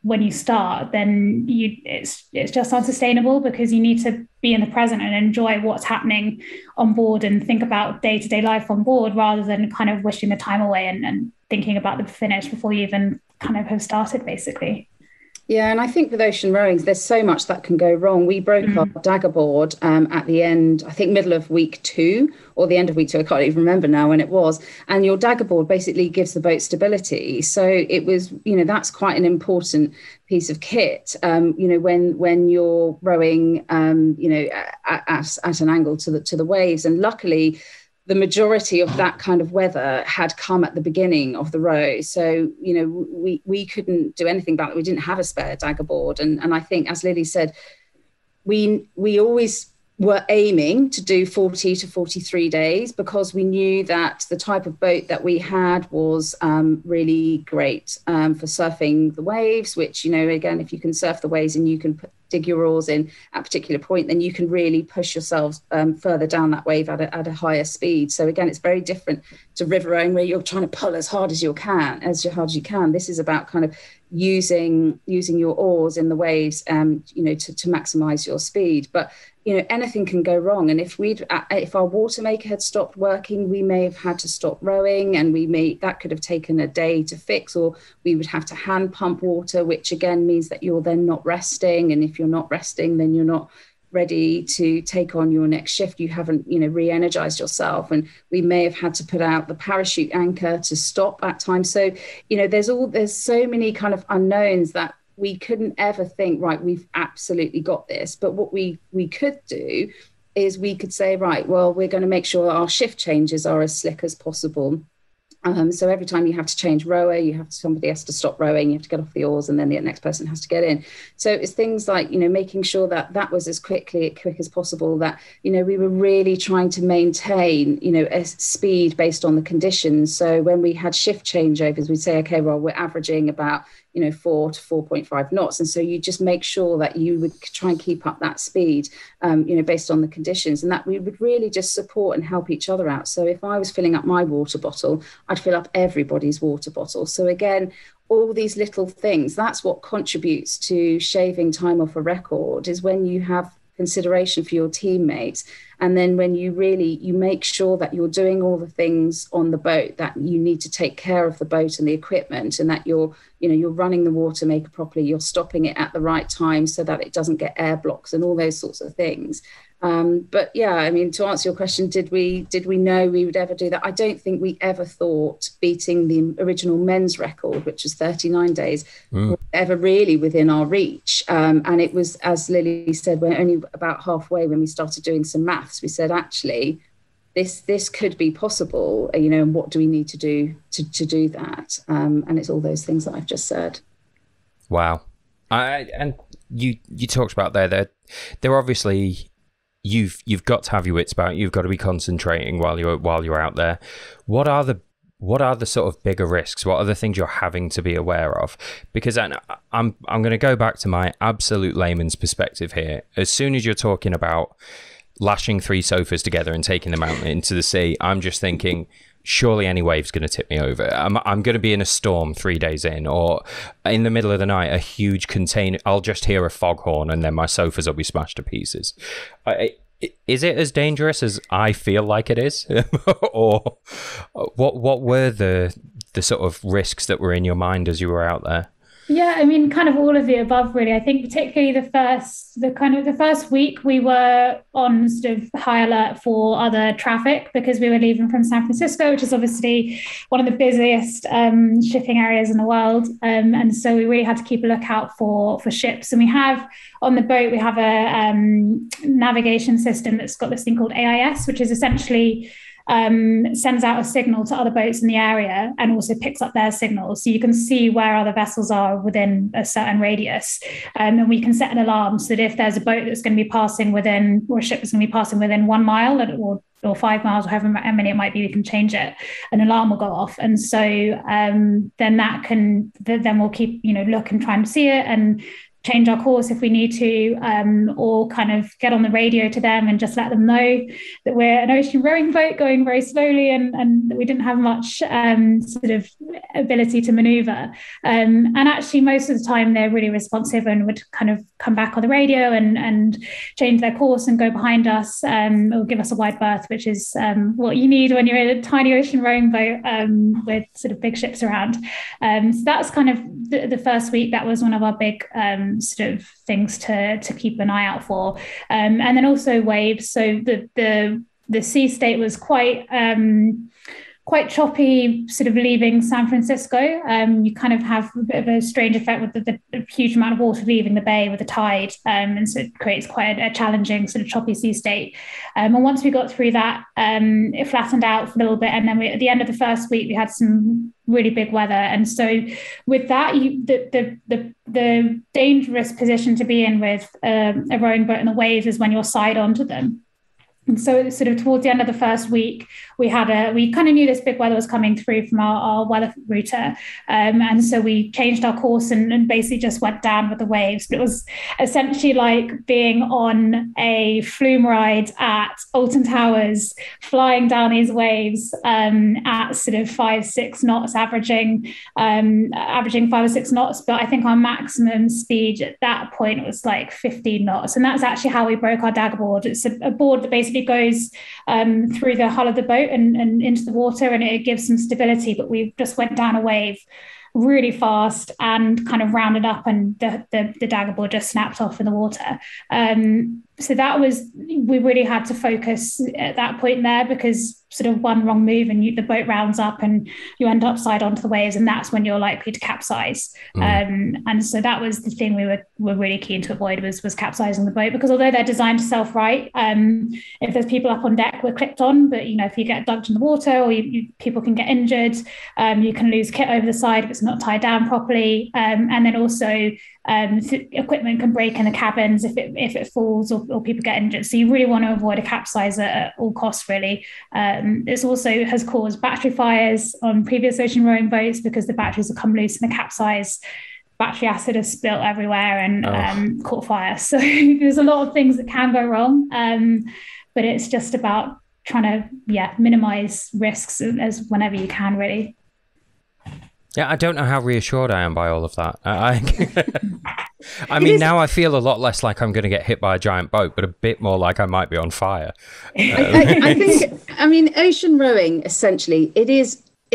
C: when you start, then it's just unsustainable, because you need to be in the present and enjoy what's happening on board and think about day-to-day life on board, rather than kind of wishing the time away and thinking about the finish before you even kind of have started, basically.
B: Yeah, and I think with ocean rowings, there's so much that can go wrong. We broke our dagger board at the end, I think middle of week 2 or the end of week 2. I can't even remember now when it was. And your dagger board basically gives the boat stability. So it was, that's quite an important piece of kit, when you're rowing, at an angle to the waves. And luckily, the majority of that kind of weather had come at the beginning of the row. So, we couldn't do anything about it. We didn't have a spare dagger board. And I think, as Lily said, we always were aiming to do 40 to 43 days, because we knew that the type of boat that we had was really great for surfing the waves, which, again, if you can surf the waves and you can dig your oars in at a particular point, then you can really push yourselves further down that wave at a higher speed. So again, it's very different to river rowing, where you're trying to pull as hard as you can. This is about kind of using your oars in the waves, to maximize your speed. But anything can go wrong, and if our water maker had stopped working, we may have had to stop rowing, and that could have taken a day to fix, or we would have to hand pump water, which again means that you're then not resting, and if you're not resting, then you're not ready to take on your next shift. You haven't re-energized yourself, and we may have had to put out the parachute anchor to stop at times. So there's so many kind of unknowns that we couldn't ever think, right, we've absolutely got this. But what we could do is we could say, right, well, we're going to make sure our shift changes are as slick as possible. So every time you have to change rower, somebody has to stop rowing, you have to get off the oars, and then the next person has to get in. So it's things like, making sure that was as quick as possible, that, we were really trying to maintain, a speed based on the conditions. So when we had shift changeovers, we'd say, okay, well, we're averaging about 4 to 4.5 knots. And so you just make sure that you would try and keep up that speed, based on the conditions, and that we would really just support and help each other out. So if I was filling up my water bottle, I'd fill up everybody's water bottle. So again, all these little things, that's what contributes to shaving time off a record, is when you have consideration for your teammates. And then when you make sure that you're doing all the things on the boat, that you need to take care of the boat and the equipment, and that you're running the water maker properly, you're stopping it at the right time so that it doesn't get air blocks and all those sorts of things. But yeah, I mean, to answer your question, did we know we would ever do that? I don't think we ever thought beating the original men's record, which was 39 days, was ever really within our reach. And it was, as Lily said, we're only about halfway when we started doing some maths. We said, actually, this could be possible, and what do we need to do to do that? And it's all those things that I've just said.
A: Wow. And you talked about there obviously, you've got to have your wits about you. You've got to be concentrating while you're out there. What are the what are the sort of bigger risks? What are the things you're having to be aware of? Because I'm going to go back to my absolute layman's perspective here. As soon as you're talking about lashing 3 sofas together and taking them out into the sea, I'm just thinking, surely any wave's going to tip me over. I'm going to be in a storm 3 days in, or in the middle of the night, a huge container. I'll just hear a foghorn and then my sofas will be smashed to pieces. Is it as dangerous as I feel like it is? Or what were the sort of risks that were in your mind as you were out there?
C: Yeah, I mean, kind of all of the above, really. I think particularly the first week we were on sort of high alert for other traffic because we were leaving from San Francisco, which is obviously one of the busiest shipping areas in the world. And so we really had to keep a lookout for ships. And we have on the boat, we have a navigation system that's got this thing called AIS, which is essentially sends out a signal to other boats in the area and also picks up their signals. So you can see where other vessels are within a certain radius. And we can set an alarm so that if there's a boat that's going to be passing within, or a ship that's going to be passing within 1 mile or 5 miles, or however many it might be, we can change it. An alarm will go off. And so then we'll keep, look and try and see it and change our course if we need to, or kind of get on the radio to them and just let them know that we're an ocean rowing boat going very slowly and that we didn't have much sort of ability to maneuver. And actually, most of the time, they're really responsive and would kind of come back on the radio and change their course and go behind us, or give us a wide berth, which is what you need when you're in a tiny ocean rowing boat with sort of big ships around. So that's kind of the first week. That was one of our big sort of things to keep an eye out for, and then also waves. So the sea state was quite choppy, sort of leaving San Francisco. You kind of have a bit of a strange effect with the huge amount of water leaving the bay with the tide, and so it creates quite a challenging sort of choppy sea state. And once we got through that, it flattened out for a little bit, and then at the end of the first week we had some really big weather. And so with that, the dangerous position to be in with a rowing boat and the waves is when you're side onto them. And so sort of towards the end of the first week, we kind of knew this big weather was coming through from our weather router. And so we changed our course and basically just went down with the waves. But it was essentially like being on a flume ride at Alton Towers, flying down these waves at sort of 5-6 knots, averaging 5 or 6 knots. But I think our maximum speed at that point was like 15 knots. And that's actually how we broke our dagger board. It's a board that basically goes through the hull of the boat and into the water, and it gives some stability. But we just went down a wave really fast and kind of rounded up, and the dagger board just snapped off in the water. So we really had to focus at that point there, because sort of one wrong move and the boat rounds up and you end up side onto the waves, and that's when you're likely to capsize. And so that was the thing we were really keen to avoid was capsizing the boat, because although they're designed to self-right, if there's people up on deck, we're clipped on, but if you get dunked in the water, or people can get injured, you can lose kit over the side if it's not tied down properly, and then also equipment can break in the cabins if it falls or people get injured. So you really want to avoid a capsize at all costs, really. This also has caused battery fires on previous ocean rowing boats, because the batteries have come loose in the capsize. Battery acid has spilt everywhere and caught fire. So there's a lot of things that can go wrong, but it's just about trying to minimize risks as whenever you can, really.
A: Yeah, I don't know how reassured I am by all of that. I mean, now I feel a lot less like I'm going to get hit by a giant boat, but a bit more like I might be on fire.
B: I think, ocean rowing, essentially, it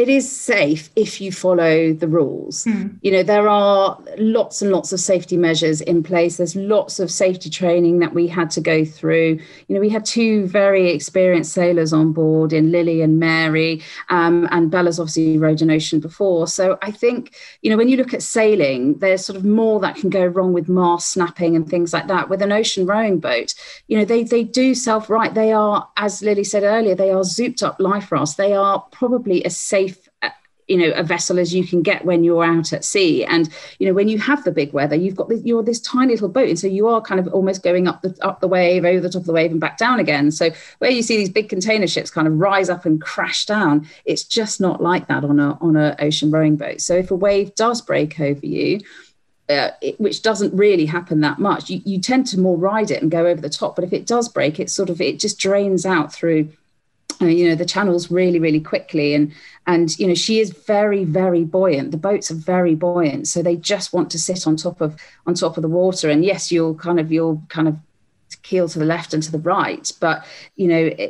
B: is safe if you follow the rules. There are lots and lots of safety measures in place. There's lots of safety training that we had to go through. We had 2 very experienced sailors on board in Lily and Mary, and Bella's obviously rowed an ocean before. So I think, when you look at sailing, there's sort of more that can go wrong with mast snapping and things like that. With an ocean rowing boat, they do self-right. They are, as Lily said earlier, they are zooped up life rafts. They are probably as safe a vessel as you can get when you're out at sea. And when you have the big weather, you're this tiny little boat, and so you are kind of almost going up the wave, over the top of the wave and back down again. So where you see these big container ships kind of rise up and crash down, it's just not like that on a ocean rowing boat. So if a wave does break over you, which doesn't really happen that much, you tend to more ride it and go over the top. But if it does break, it just drains out through the channels really, really quickly. And she is very, very buoyant. The boats are very buoyant, so they just want to sit on top of the water. And yes, you'll kind of keel to the left and to the right, but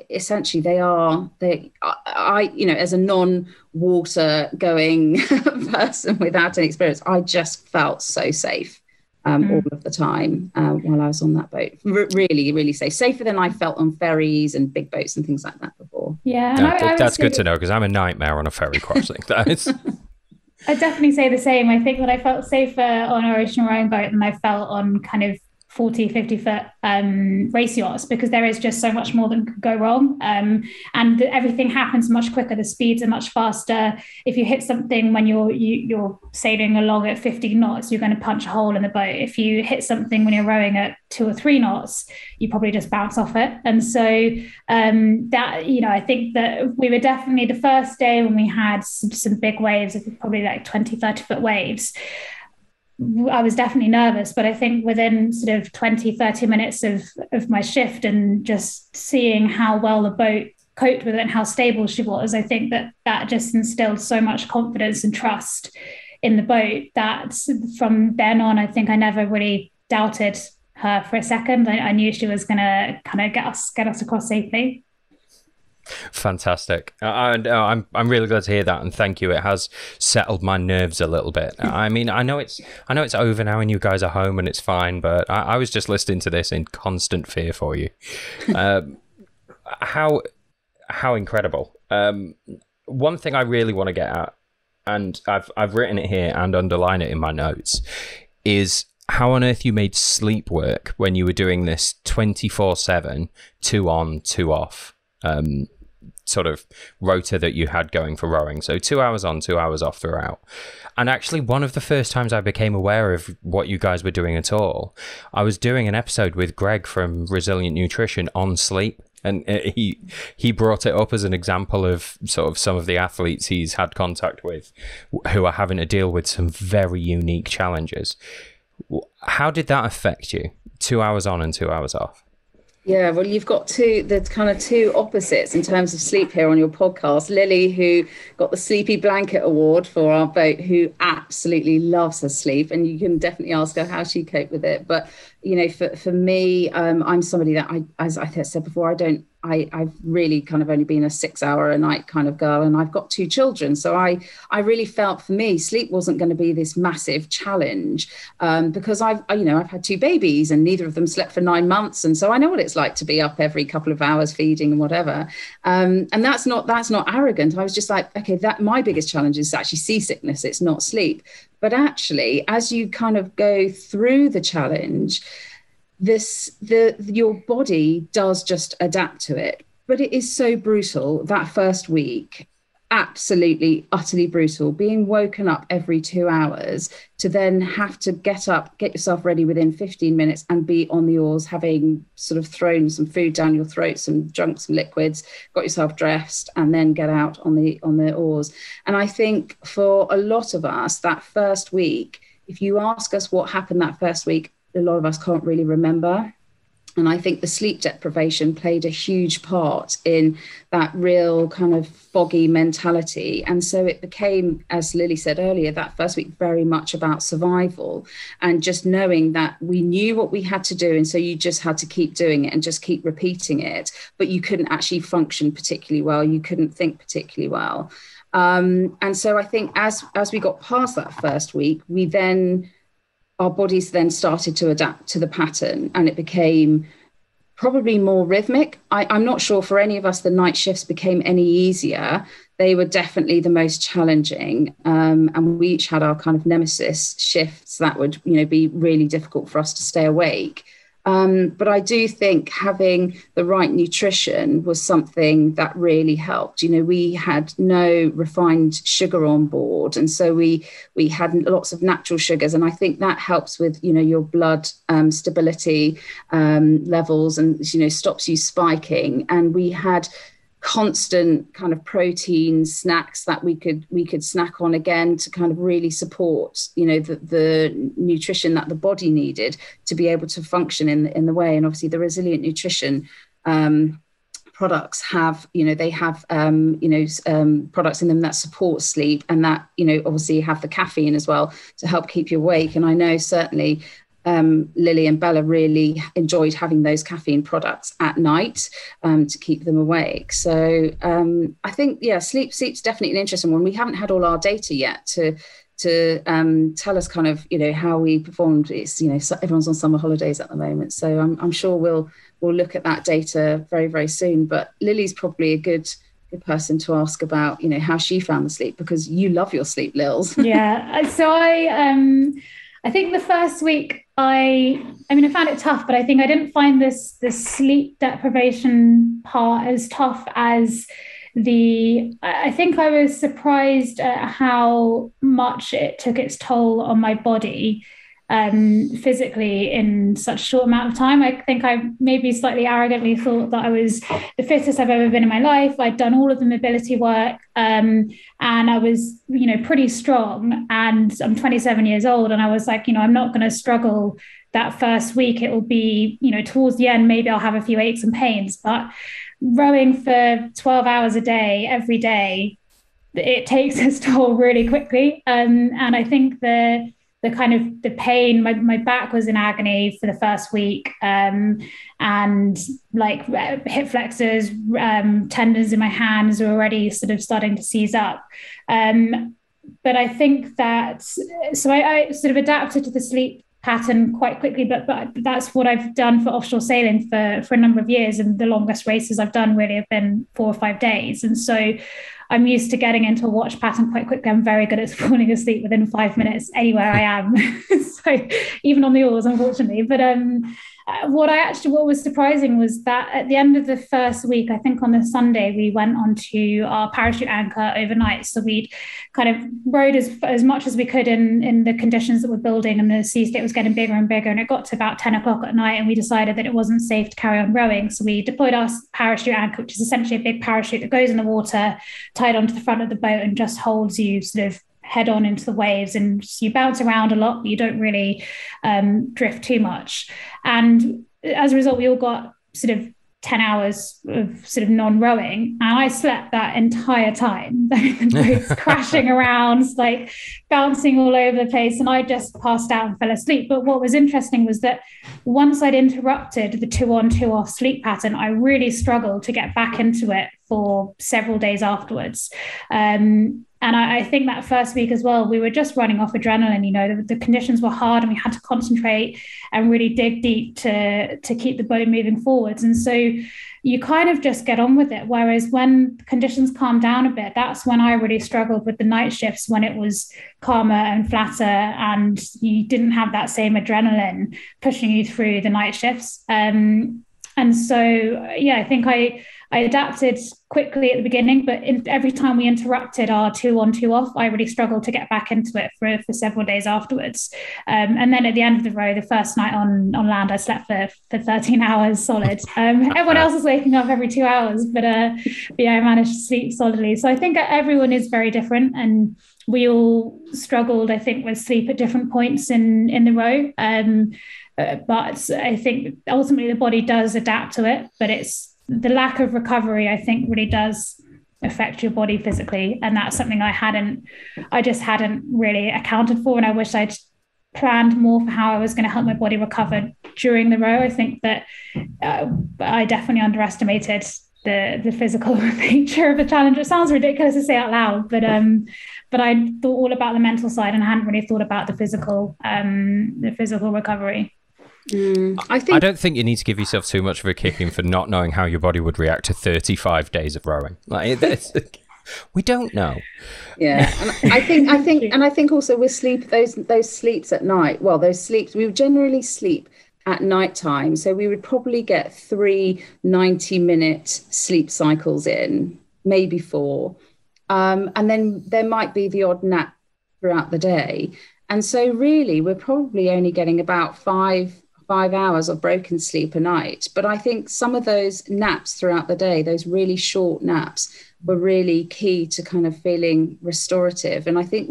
B: essentially as a non-water going person without any experience, I just felt so safe all of the time while I was on that boat. Really, really safer than I felt on ferries and big boats and things like that before.
C: Yeah,
A: that's good to know, because I'm a nightmare on a ferry crossing.
C: I definitely say the same. I think that I felt safer on an ocean rowing boat than I felt on kind of 40, 50 foot race yachts, because there is just so much more that could go wrong. And everything happens much quicker. The speeds are much faster. If you hit something when you're sailing along at 15 knots, you're going to punch a hole in the boat. If you hit something when you're rowing at 2 or 3 knots, you probably just bounce off it. And so I think that we were definitely, the first day when we had some big waves, probably like 20, 30 foot waves, I was definitely nervous, but I think within sort of 20, 30 minutes of my shift and just seeing how well the boat coped with it and how stable she was, I think that just instilled so much confidence and trust in the boat that from then on, I think I never really doubted her for a second. I knew she was going to kind of get us across safely.
A: Fantastic. I'm really glad to hear that, and thank you. It has settled my nerves a little bit. I mean, I know it's over now and you guys are home and it's fine, but I was just listening to this in constant fear for you. How incredible. One thing I really want to get at, and I've written it here and underlined it in my notes, is how on earth you made sleep work when you were doing this 24/7, 2 on, 2 off sort of rota that you had going for rowing. So 2 hours on, 2 hours off throughout. And actually, one of the first times I became aware of what you guys were doing at all, I was doing an episode with Greg from Resilient Nutrition on sleep. And he brought it up as an example of sort of some of the athletes he's had contact with who are having to deal with some very unique challenges. How did that affect you? 2 hours on and 2 hours off?
B: Yeah, well, you've got two opposites in terms of sleep here on your podcast. Lily, who got the Sleepy Blanket Award for our boat, who absolutely loves her sleep, and you can definitely ask her how she coped with it. But for me, I'm somebody that as I said before, I've really kind of only been a 6 hour a night kind of girl, and I've got 2 children. So I really felt for me, sleep wasn't going to be this massive challenge because I've had 2 babies and neither of them slept for 9 months. And so I know what it's like to be up every couple of hours feeding and whatever. And that's not arrogant. I was just like, okay, that my biggest challenge is actually seasickness. It's not sleep. But actually, as you kind of go through the challenge, your body does just adapt to it. But it is so brutal that first week, absolutely, utterly brutal, being woken up every 2 hours to then have to get up, get yourself ready within 15 minutes and be on the oars, having sort of thrown some food down your throat, drunk some liquids, got yourself dressed, and then get out on the oars. And I think for a lot of us, that first week, if you ask us what happened that first week, a lot of us can't really remember. And I think the sleep deprivation played a huge part in that real kind of foggy mentality. And so it became, as Lily said earlier, that first week very much about survival and just knowing that we knew what we had to do. And so you just had to keep doing it and just keep repeating it. But you couldn't actually function particularly well. You couldn't think particularly well. And so I think as we got past that first week, our bodies then started to adapt to the pattern and it became probably more rhythmic. I'm not sure for any of us the night shifts became any easier. They were definitely the most challenging. And we each had our kind of nemesis shifts that would, be really difficult for us to stay awake. But I do think having the right nutrition was something that really helped. We had no refined sugar on board. And so we had lots of natural sugars. And I think that helps with, your blood stability levels and, stops you spiking. And we had constant kind of protein snacks that we could snack on again to kind of really support the nutrition that the body needed to be able to function in the way. And obviously the resilient nutrition products have products in them that support sleep, and that obviously have the caffeine as well to help keep you awake. And I know certainly Lily and Bella really enjoyed having those caffeine products at night to keep them awake. So I think, sleep's definitely an interesting one. We haven't had all our data yet to tell us kind of, how we performed. It's, everyone's on summer holidays at the moment. So I'm sure we'll look at that data very, very soon. But Lily's probably a good person to ask about, how she found the sleep, because you love your sleep, Lils.
C: Yeah. So I think the first week I found it tough, but I think I didn't find this sleep deprivation part as tough as I think I was surprised at how much it took its toll on my body physically in such a short amount of time. I think I maybe slightly arrogantly thought that I was the fittest I've ever been in my life. I'd done all of the mobility work and I was, pretty strong, and I'm 27 years old. And I was like, I'm not going to struggle that first week. It will be, towards the end, maybe I'll have a few aches and pains, but rowing for 12 hours a day, every day, it takes its toll really quickly. And I think the pain, my back was in agony for the first week, and like hip flexors, tendons in my hands were already sort of starting to seize up. But I think that, so I sort of adapted to the sleep pattern quite quickly, but that's what I've done for offshore sailing for a number of years. And the longest races I've done really have been 4 or 5 days. And so I'm used to getting into a watch pattern quite quickly. I'm very good at falling asleep within 5 minutes anywhere I am. So even on the oars, unfortunately. But what was surprising was that at the end of the first week, I think on the Sunday, we went onto our parachute anchor overnight. So we'd kind of rowed as much as we could in the conditions that we're building, and the sea state was getting bigger and bigger. And it got to about 10 o'clock at night, and we decided that it wasn't safe to carry on rowing. So we deployed our parachute anchor, which is essentially a big parachute that goes in the water, tied onto the front of the boat, and just holds you sort of head on into the waves, and you bounce around a lot, but you don't really drift too much. And as a result, we all got sort of 10 hours of sort of non-rowing, and I slept that entire time. The boat's crashing around, like bouncing all over the place, and I just passed out and fell asleep. But what was interesting was that once I'd interrupted the 2-on 2-off sleep pattern, I really struggled to get back into it for several days afterwards. And I think that first week as well, we were just running off adrenaline. The conditions were hard, and we had to concentrate and really dig deep to keep the boat moving forwards. And so you kind of just get on with it. Whereas when conditions calm down a bit, that's when I really struggled with the night shifts, when it was calmer and flatter and you didn't have that same adrenaline pushing you through the night shifts. And so, I think I adapted quickly at the beginning, but every time we interrupted our 2-on 2-off, I really struggled to get back into it for several days afterwards. And then at the end of the row, the first night on land, I slept for 13 hours solid. Everyone else was waking up every 2 hours, but I managed to sleep solidly. So I think everyone is very different, and we all struggled, I think, with sleep at different points in the row. But I think ultimately the body does adapt to it, but it's the lack of recovery, I think, really does affect your body physically. And that's something I just hadn't really accounted for. And I wish I'd planned more for how I was going to help my body recover during the row. I think that I definitely underestimated the physical nature of the challenge. It sounds ridiculous to say out loud, but I thought all about the mental side, and I hadn't really thought about the physical recovery.
A: I don't think you need to give yourself too much of a kicking for not knowing how your body would react to 35 days of rowing. We don't know.
B: Yeah, and I think also with sleep, those sleeps at night. Well, those sleeps, we generally sleep at night time. So we would probably get 3 90-minute sleep cycles in, maybe 4. And then there might be the odd nap throughout the day. And so really, we're probably only getting about 5 hours of broken sleep a night. But I think some of those naps throughout the day, those really short naps, were really key to kind of feeling restorative. And I think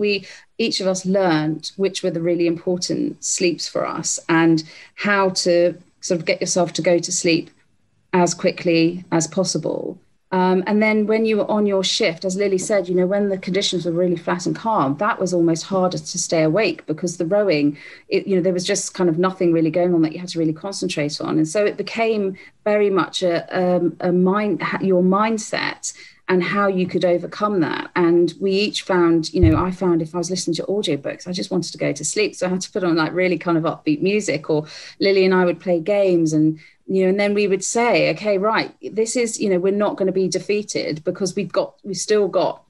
B: each of us learned which were the really important sleeps for us and how to sort of get yourself to go to sleep as quickly as possible. And then when you were on your shift, as Lily said, when the conditions were really flat and calm, that was almost harder to stay awake because the rowing, there was just kind of nothing really going on that you had to really concentrate on. And so it became very much your mindset and how you could overcome that. And we each found, I found if I was listening to audiobooks, I just wanted to go to sleep. So I had to put on like really kind of upbeat music, or Lily and I would play games, and then we would say, okay, right, this is, we're not going to be defeated because we've still got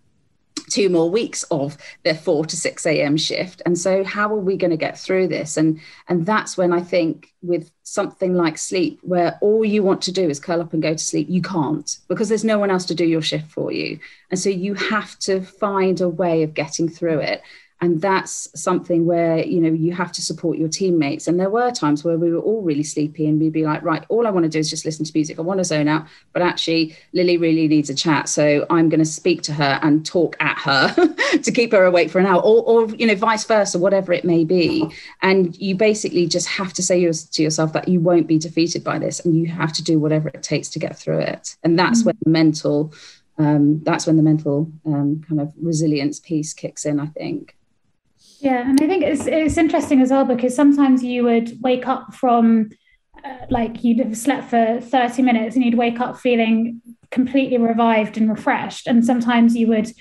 B: 2 more weeks of their 4 to 6 a.m. shift. And so how are we going to get through this? And that's when I think with something like sleep, where all you want to do is curl up and go to sleep, you can't, because there's no one else to do your shift for you. And so you have to find a way of getting through it. And that's something where, you have to support your teammates. And there were times where we were all really sleepy and we'd be like, right, all I want to do is just listen to music. I want to zone out. But actually, Lily really needs a chat. So I'm going to speak to her and talk at her to keep her awake for an hour, or vice versa, whatever it may be. And you basically just have to say to yourself that you won't be defeated by this, and you have to do whatever it takes to get through it. And that's when the mental kind of resilience piece kicks in, I think.
C: Yeah, and I think it's interesting as well, because sometimes you would wake up from you'd have slept for 30 minutes and you'd wake up feeling completely revived and refreshed. And sometimes you'd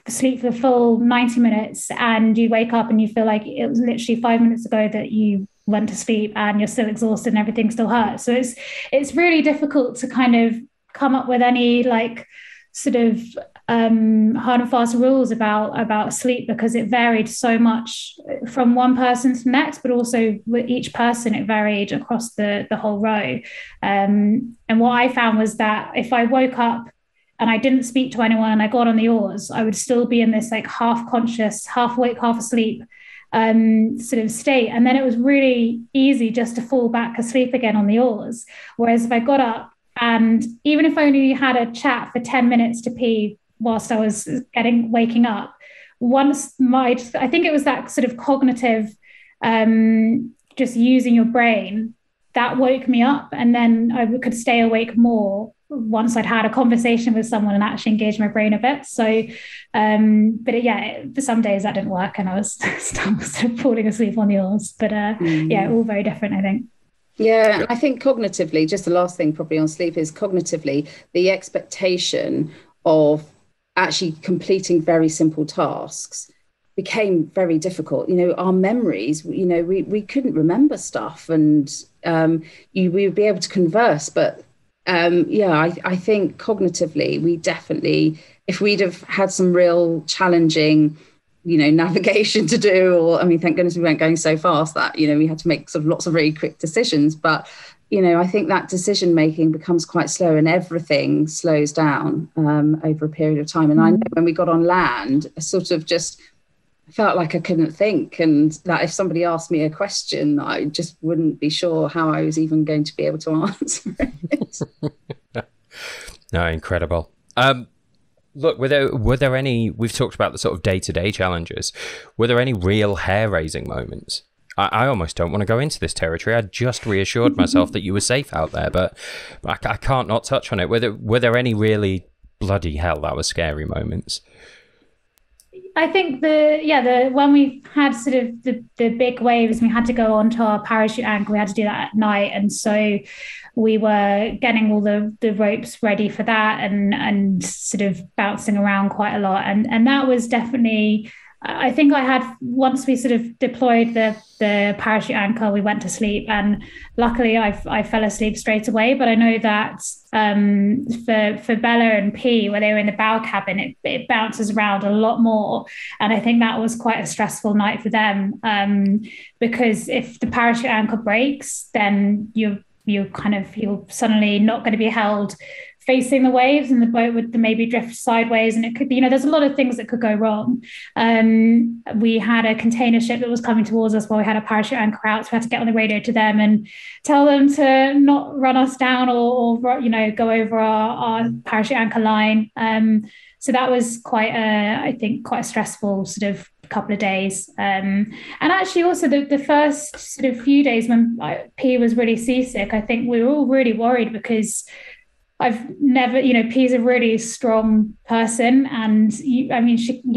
C: sleep for the full 90 minutes and you'd wake up and you feel like it was literally 5 minutes ago that you went to sleep and you're still exhausted and everything still hurts. So it's really difficult to kind of come up with any sort of hard and fast rules about sleep, because it varied so much from one person to the next, but also with each person it varied across the whole row. And what I found was that if I woke up and I didn't speak to anyone and I got on the oars, I would still be in this half conscious, half awake, half asleep sort of state. And then it was really easy just to fall back asleep again on the oars. Whereas if I got up, and even if I only had a chat for 10 minutes to pee whilst I was waking up, I think it was that sort of cognitive, just using your brain, that woke me up. And then I could stay awake more once I'd had a conversation with someone and actually engage my brain a bit. So, for some days that didn't work and I was still sort of falling asleep on the oars. But all very different, I think.
B: Yeah, I think cognitively, just the last thing probably on sleep is cognitively, the expectation of actually completing very simple tasks became very difficult. Our memories, we couldn't remember stuff, and we would be able to converse. But I think cognitively, we definitely, if we'd have had some real challenging navigation to do, or thank goodness we weren't going so fast that we had to make sort of lots of really quick decisions, but I think that decision making becomes quite slow and everything slows down over a period of time. And I know when we got on land, I sort of just felt like I couldn't think, and that if somebody asked me a question, I just wouldn't be sure how I was even going to be able to answer it.
A: No, incredible. Look, were there any, we've talked about the sort of day-to-day challenges, were there any real hair-raising moments? I almost don't want to go into this territory. I just reassured myself that you were safe out there, but I can't not touch on it. Were there any really bloody hell, that was scary moments?
C: I think when we had sort of the big waves, we had to go onto our parachute anchor, we had to do that at night. And so we were getting all the ropes ready for that and sort of bouncing around quite a lot. And that was definitely I think once we sort of deployed the parachute anchor, we went to sleep, and luckily I fell asleep straight away. But I know that for Bella and P, where they were in the bow cabin, it bounces around a lot more, and I think that was quite a stressful night for them, because if the parachute anchor breaks, then you're suddenly not going to be held facing the waves, and the boat would maybe drift sideways, and it could be, there's a lot of things that could go wrong. We had a container ship that was coming towards us while we had a parachute anchor out, so we had to get on the radio to them and tell them to not run us down or go over our parachute anchor line. So that was quite a stressful sort of couple of days. And actually also the first sort of few days when P was really seasick, I think we were all really worried, because I've never, P's a really strong person, and you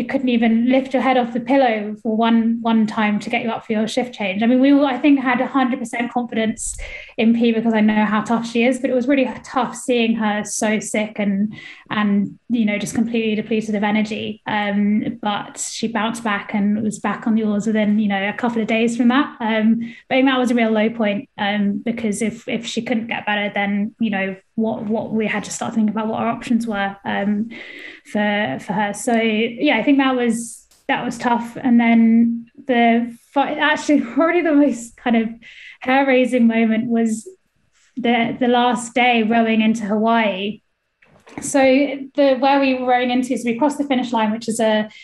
C: couldn't even lift your head off the pillow for one time to get you up for your shift change. I mean, we all, I think, had 100% confidence in P, because I know how tough she is, but it was really tough seeing her so sick and just completely depleted of energy. But she bounced back and was back on the oars within, a couple of days from that. But I think that was a real low point, because if she couldn't get better, then, what we had to start thinking about what our options were for her. So yeah, I think that was tough. And then actually probably the most kind of hair-raising moment was the last day rowing into Hawaii. So where we were rowing into, so we crossed the finish line, which is by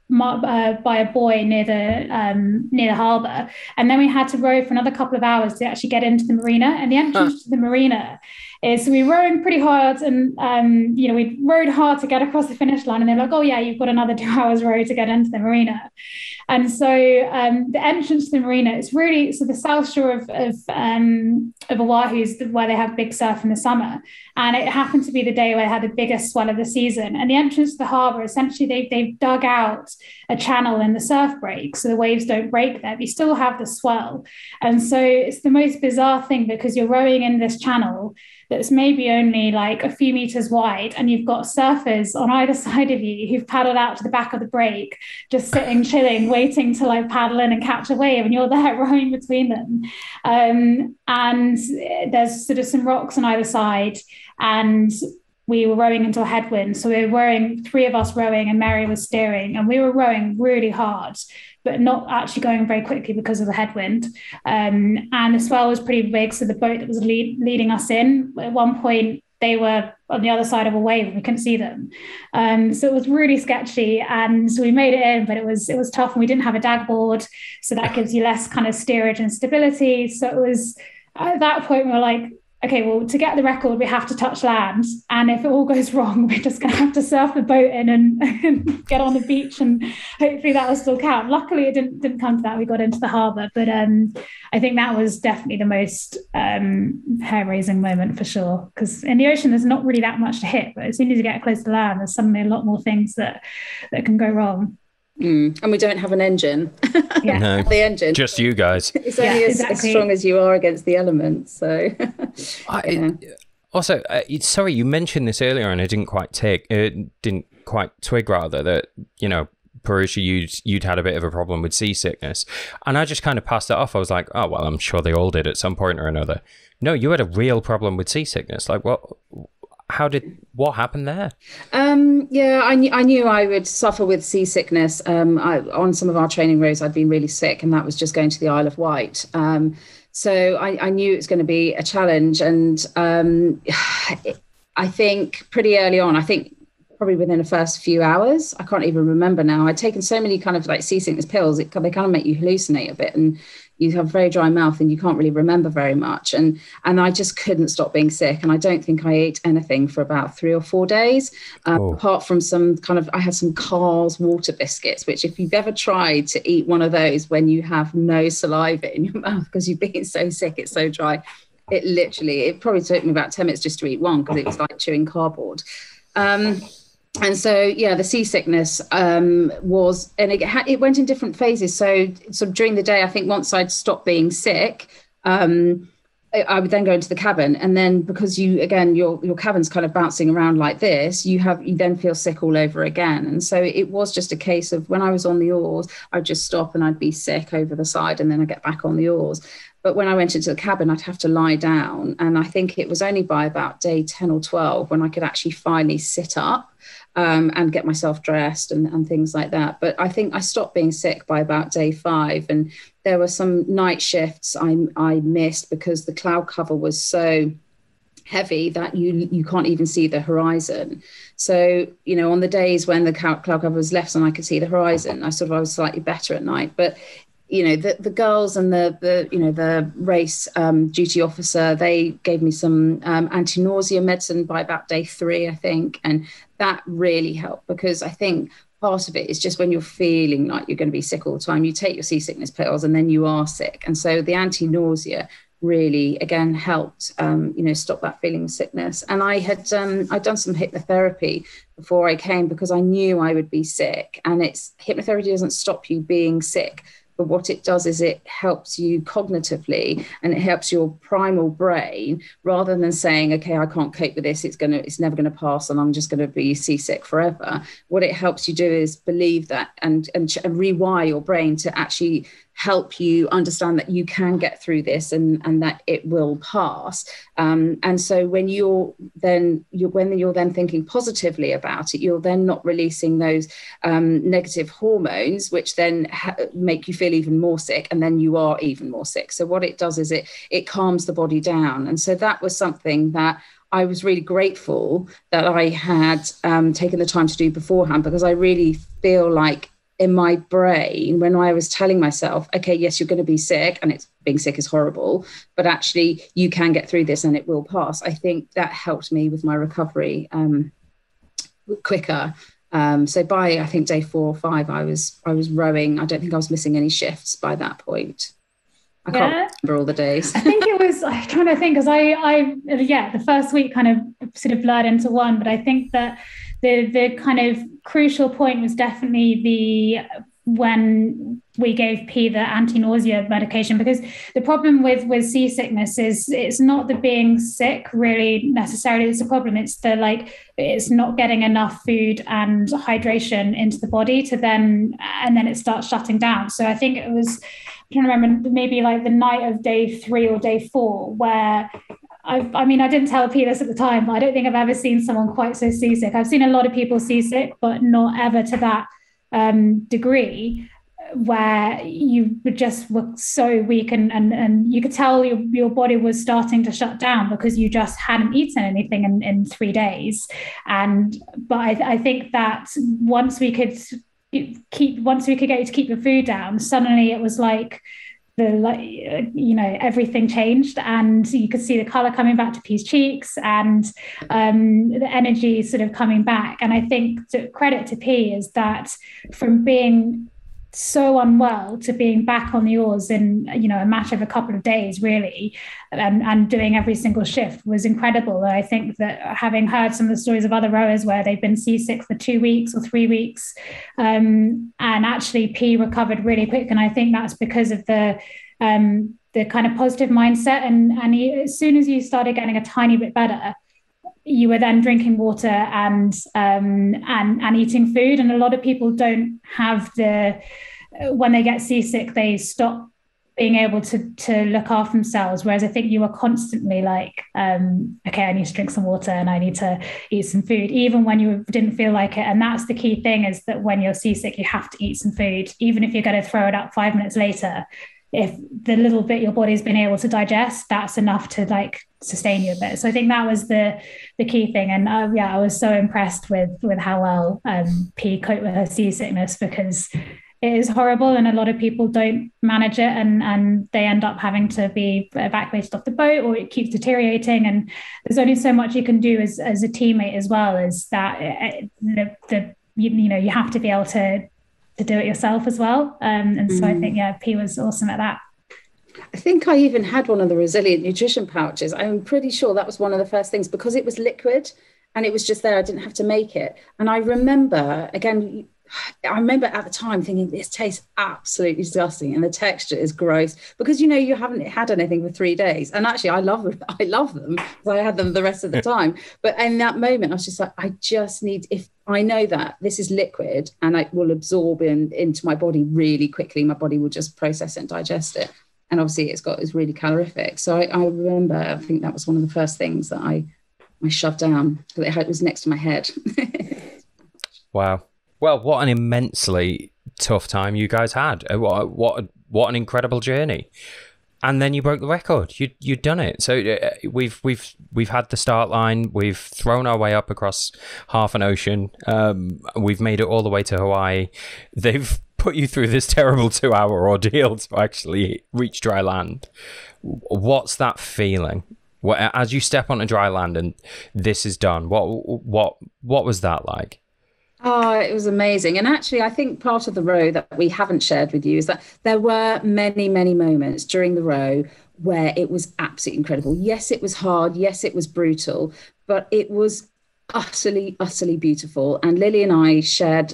C: a buoy near the harbour, and then we had to row for another couple of hours to actually get into the marina. And the entrance to the marina is, so we were rowing pretty hard, and we rowed hard to get across the finish line, and they're like, oh yeah, you've got another 2 hours row to get into the marina. And so the entrance to the marina is really, so the south shore of Oahu is where they have big surf in the summer, and it happened to be the day where they had the biggest swell of the season. And the entrance to the harbour, essentially they've dug out a channel in the surf break so the waves don't break there, but you still have the swell. And so it's the most bizarre thing, because you're rowing in this channel that's maybe only like a few meters wide, and you've got surfers on either side of you who've paddled out to the back of the break, just sitting, chilling, waiting to like paddle in and catch a wave, and you're there rowing between them. And there's sort of some rocks on either side, and we were rowing into a headwind. So we were rowing, 3 of us rowing, and Mary was steering, and we were rowing really hard, but not actually going very quickly because of the headwind. And the swell was pretty big. So the boat that was leading us in, at one point, they were on the other side of a wave and we couldn't see them. So it was really sketchy, and so we made it in, but it was tough, and we didn't have a dag board. So that gives you less kind of steerage and stability. So it was, at that point, we were like, okay, well, to get the record, we have to touch land. And if it all goes wrong, we're just going to have to surf the boat in and get on the beach, and hopefully that will still count. Luckily, it didn't come to that. We got into the harbour. But I think that was definitely the most hair-raising moment for sure. Because in the ocean, there's not really that much to hit. But as soon as you get close to land, there's suddenly a lot more things that can go wrong.
B: And we don't have an engine.
C: Yeah.
A: No,
B: the engine.
A: Just you guys.
B: It's only as strong as you are against the elements. So,
A: also, sorry, you mentioned this earlier, and I didn't quite twig rather that Purusha, you'd had a bit of a problem with seasickness, and I just kind of passed it off. I was like, oh well, I'm sure they all did at some point or another. No, you had a real problem with seasickness. Like what? What happened there?
B: Yeah, I knew I would suffer with seasickness. On some of our training rows, I'd been really sick, and that was just going to the Isle of Wight. So I knew it was going to be a challenge. And I think pretty early on, probably within the first few hours, I can't even remember now, I'd taken so many kind of like seasickness pills, they kind of make you hallucinate a bit, and you have a very dry mouth and you can't really remember very much. And I just couldn't stop being sick. And I don't think I ate anything for about 3 or 4 days, apart from I had some Carl's water biscuits, which if you've ever tried to eat one of those when you have no saliva in your mouth because you've been so sick, it's so dry. It probably took me about 10 minutes just to eat one, because it was like chewing cardboard. And so, yeah, the seasickness was, and it went in different phases. So during the day, I think once I'd stopped being sick, I would then go into the cabin, and then because your cabin's kind of bouncing around like this, you then feel sick all over again. And so it was just a case of when I was on the oars, I'd just stop and I'd be sick over the side, and then I'd get back on the oars. But when I went into the cabin, I'd have to lie down, and I think it was only by about day 10 or 12 when I could actually finally sit up and get myself dressed and things like that. But I think I stopped being sick by about day 5, and there were some night shifts I missed because the cloud cover was so heavy that you can't even see the horizon. So, on the days when the cloud cover was left and I could see the horizon, I was slightly better at night. But the girls and the race duty officer, they gave me some anti-nausea medicine by about day 3, I think, and that really helped, because I think part of it is just when you're feeling like you're going to be sick all the time, you take your seasickness pills and then you are sick. And so the anti-nausea really, again, helped, stop that feeling of sickness. And I'd done some hypnotherapy before I came because I knew I would be sick. And hypnotherapy doesn't stop you being sick, but what it does is it helps you cognitively, and it helps your primal brain, rather than saying, okay, I can't cope with this, it's never going to pass and I'm just going to be seasick forever. What it helps you do is believe that and rewire your brain to actually help you understand that you can get through this and that it will pass. And so when you're then thinking positively about it, you're then not releasing those negative hormones, which then make you feel even more sick, and then you are even more sick. So what it does is it calms the body down. And so that was something that I was really grateful that I had taken the time to do beforehand, because I really feel like in my brain, when I was telling myself, okay, yes, you're going to be sick, and being sick is horrible, but actually you can get through this and it will pass. I think that helped me with my recovery quicker. So by, I think, day 4 or 5, I was rowing. I don't think I was missing any shifts by that point. I can't remember all the days.
C: I think it was, I'm trying to think, because the first week kind of sort of blurred into one, but I think that the kind of crucial point was definitely when we gave P the anti-nausea medication, because the problem with seasickness is it's not the being sick really necessarily it's a problem. It's it's not getting enough food and hydration into the body and then it starts shutting down. So I think it was, I'm trying to remember, maybe like the night of day 3 or day 4 where I didn't tell P this at the time, but I don't think I've ever seen someone quite so seasick. I've seen a lot of people seasick, but not ever to that degree where you just were so weak and you could tell your body was starting to shut down because you just hadn't eaten anything in 3 days. But I think that once we could get you to keep your food down, suddenly it was like everything changed, and you could see the color coming back to P's cheeks and the energy sort of coming back. And I think credit to P is that from being so unwell to being back on the oars in a matter of a couple of days really, and doing every single shift was incredible. And I think that having heard some of the stories of other rowers where they've been seasick for 2 weeks or 3 weeks, and actually P recovered really quick, and I think that's because of the kind of positive mindset, and as soon as you started getting a tiny bit better, you were then drinking water and eating food. And a lot of people don't have when they get seasick, they stop being able to look after themselves. Whereas I think you were constantly like, okay, I need to drink some water and I need to eat some food, even when you didn't feel like it. And that's the key thing, is that when you're seasick, you have to eat some food, even if you're going to throw it up 5 minutes later. If the little bit your body's been able to digest, that's enough to sustain you a bit. So I think that was the key thing. And I was so impressed with how well P coped with her seasickness, because it is horrible and a lot of people don't manage it, and they end up having to be evacuated off the boat, or it keeps deteriorating. And there's only so much you can do as a teammate as well, as that you have to be able to do it yourself as well. So I think, P was awesome at that.
B: I think I even had one of the resilient nutrition pouches. I'm pretty sure that was one of the first things, because it was liquid and it was just there. I didn't have to make it. And I remember, again, I remember at the time thinking this tastes absolutely disgusting and the texture is gross because you haven't had anything for 3 days. And actually, I love them. I love them because I had them the rest of the time. But in that moment, I was just like, I just need, if I know that this is liquid and it will absorb into my body really quickly, my body will just process it and digest it. And obviously, it's really calorific. So I remember, I think that was one of the first things that I shoved down because it was next to my head.
A: Wow. Well, what an immensely tough time you guys had. What an incredible journey. And then you broke the record. You'd done it. So we've had the start line. We've thrown our way up across half an ocean. We've made it all the way to Hawaii. They've put you through this terrible 2-hour ordeal to actually reach dry land. What's that feeling? As you step onto dry land and this is done, what was that like?
B: Oh, it was amazing. And actually, I think part of the row that we haven't shared with you is that there were many, many moments during the row where it was absolutely incredible. Yes, it was hard. Yes, it was brutal, but it was utterly, utterly beautiful. And Lily and I shared,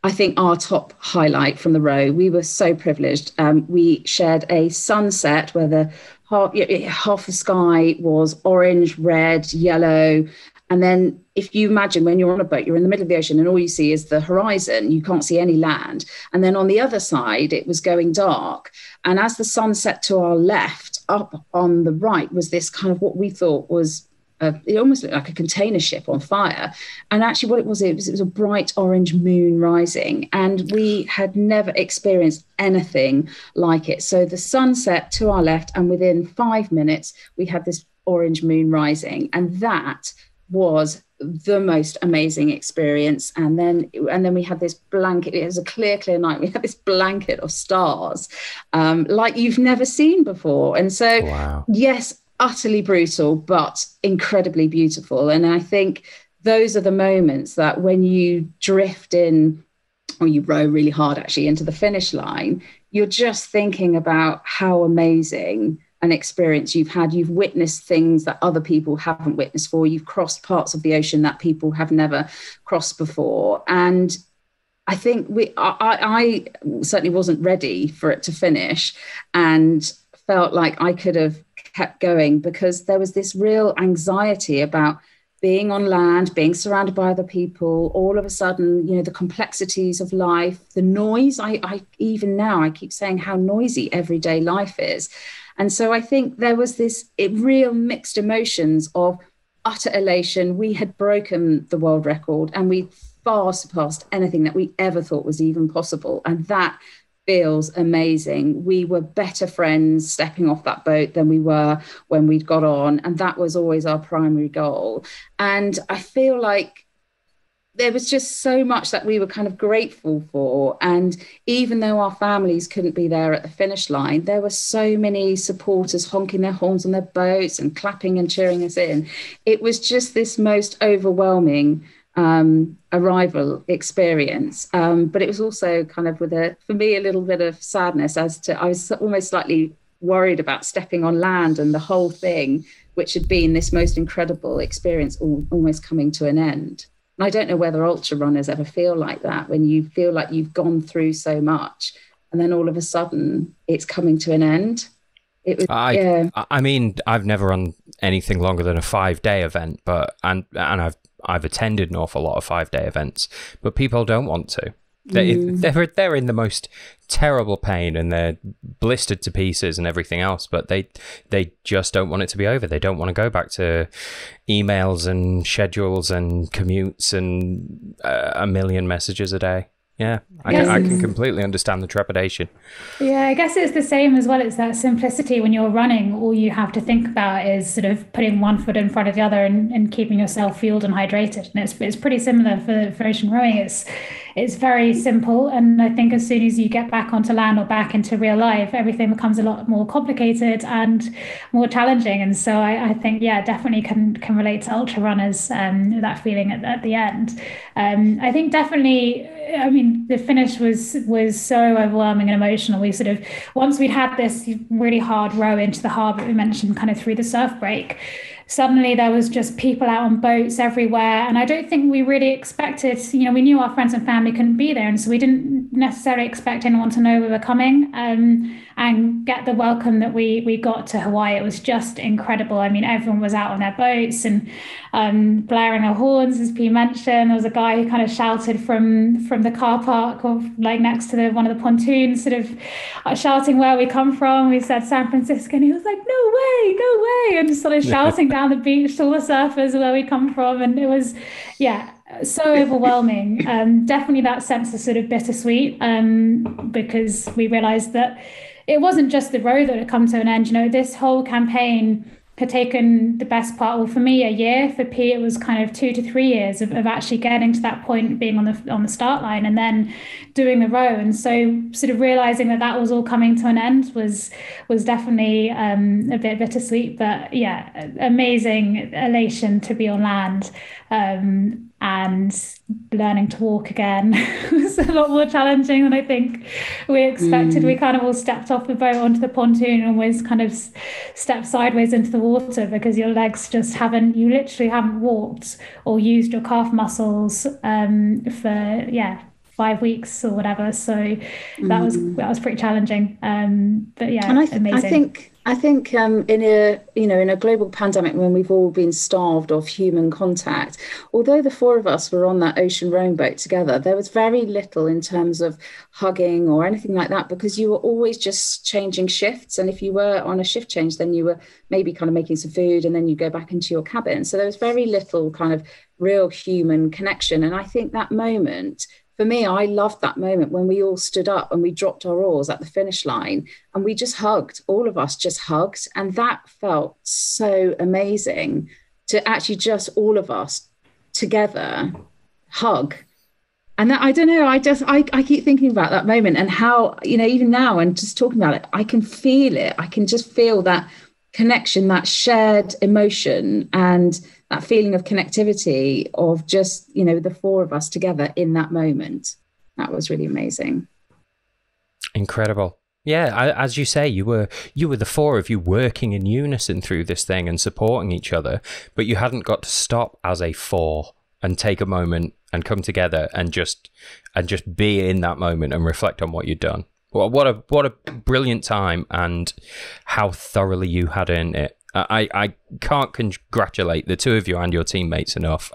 B: I think, our top highlight from the row. We were so privileged. We shared a sunset where the half the sky was orange, red, yellow. And then if you imagine when you're on a boat, you're in the middle of the ocean and all you see is the horizon. You can't see any land. And then on the other side, it was going dark. And as the sun set to our left, up on the right was this kind of what we thought was it almost looked like a container ship on fire. And actually what it was a bright orange moon rising. And we had never experienced anything like it. So the sun set to our left and within 5 minutes, we had this orange moon rising. And that was the most amazing experience. And then we had this blanket. It was a clear night. We had this blanket of stars, like you've never seen before. And so, wow. Yes, utterly brutal, but incredibly beautiful. And I think those are the moments that when you drift in, or you row really hard actually into the finish line, you're just thinking about how amazing an experience you've had. You've witnessed things that other people haven't witnessed before. You've crossed parts of the ocean that people have never crossed before. And I think I certainly wasn't ready for it to finish and felt like I could have kept going because there was this real anxiety about being on land, being surrounded by other people, all of a sudden, the complexities of life, the noise. I even now, I keep saying how noisy everyday life is. And so I think there was this real mixed emotions of utter elation. We had broken the world record and we far surpassed anything that we ever thought was even possible. And that feels amazing. We were better friends stepping off that boat than we were when we'd got on. And that was always our primary goal. And I feel like there was just so much that we were kind of grateful for. And even though our families couldn't be there at the finish line, there were so many supporters honking their horns on their boats and clapping and cheering us in. It was just this most overwhelming arrival experience. But it was also kind of for me, a little bit of sadness as to, I was almost slightly worried about stepping on land and the whole thing, which had been this most incredible experience, almost coming to an end. And I don't know whether ultra runners ever feel like that, when you feel like you've gone through so much and then all of a sudden it's coming to an end. It was,
A: I mean, I've never run anything longer than a 5-day event, but and I've attended an awful lot of 5-day events, but people don't want to. They're in the most terrible pain and they're blistered to pieces and everything else, but they just don't want it to be over. They don't want to go back to emails and schedules and commutes and a million messages a day. Yeah, I can completely understand the trepidation.
C: Yeah, I guess it's the same as well. It's that simplicity when you're running. All you have to think about is sort of putting one foot in front of the other and keeping yourself fueled and hydrated. And it's pretty similar for ocean rowing. It's very simple. And I think as soon as you get back onto land or back into real life, everything becomes a lot more complicated and more challenging. And so I think, yeah, definitely can relate to ultra runners, that feeling at the end. I think definitely, I mean, the finish was so overwhelming and emotional. We sort of, once we'd had this really hard row into the harbour, we mentioned kind of through the surf break, suddenly there was just people out on boats everywhere. And I don't think we really expected, we knew our friends and family couldn't be there. And so we didn't necessarily expect anyone to know we were coming, and get the welcome that we got to Hawaii. It was just incredible. I mean, everyone was out on their boats and blaring their horns, as P mentioned. There was a guy who kind of shouted from the car park of like next to one of the pontoons, sort of shouting where we come from. We said San Francisco, and he was like, no way, and started shouting down the beach to all the surfers where we come from. And it was, so overwhelming. Definitely that sense of sort of bittersweet, because we realized that it wasn't just the row that had come to an end. This whole campaign had taken the best part, well, for me, a year. For P, it was kind of 2 to 3 years of actually getting to that point, being on the start line and then doing the row. And so sort of realizing that was all coming to an end was definitely a bit bittersweet, but amazing elation to be on land, and learning to walk again was a lot more challenging than I think we expected. We kind of all stepped off the boat onto the pontoon and almost kind of stepped sideways into the water, because your legs just you literally haven't walked or used your calf muscles for 5 weeks or whatever. So that was pretty challenging. But amazing.
B: I think in a global pandemic, when we've all been starved of human contact, although the four of us were on that ocean rowing boat together, there was very little in terms of hugging or anything like that, because you were always just changing shifts. And if you were on a shift change, then you were maybe kind of making some food and then you go back into your cabin. So there was very little kind of real human connection. And I think that moment, for me, I loved that moment when we all stood up and we dropped our oars at the finish line and we just hugged. All of us just hugged. And that felt so amazing, to actually just all of us together hug. And that, I don't know, I keep thinking about that moment and how, even now and just talking about it, I can feel it. I can just feel that connection, that shared emotion, and that feeling of connectivity of just, the four of us together in that moment. That was really amazing.
A: Incredible. Yeah, as you say, you were the four of you working in unison through this thing and supporting each other, but you hadn't got to stop as a four and take a moment and come together and just be in that moment and reflect on what you'd done. Well, what a brilliant time, and how thoroughly you had in it. I can't congratulate the two of you and your teammates enough.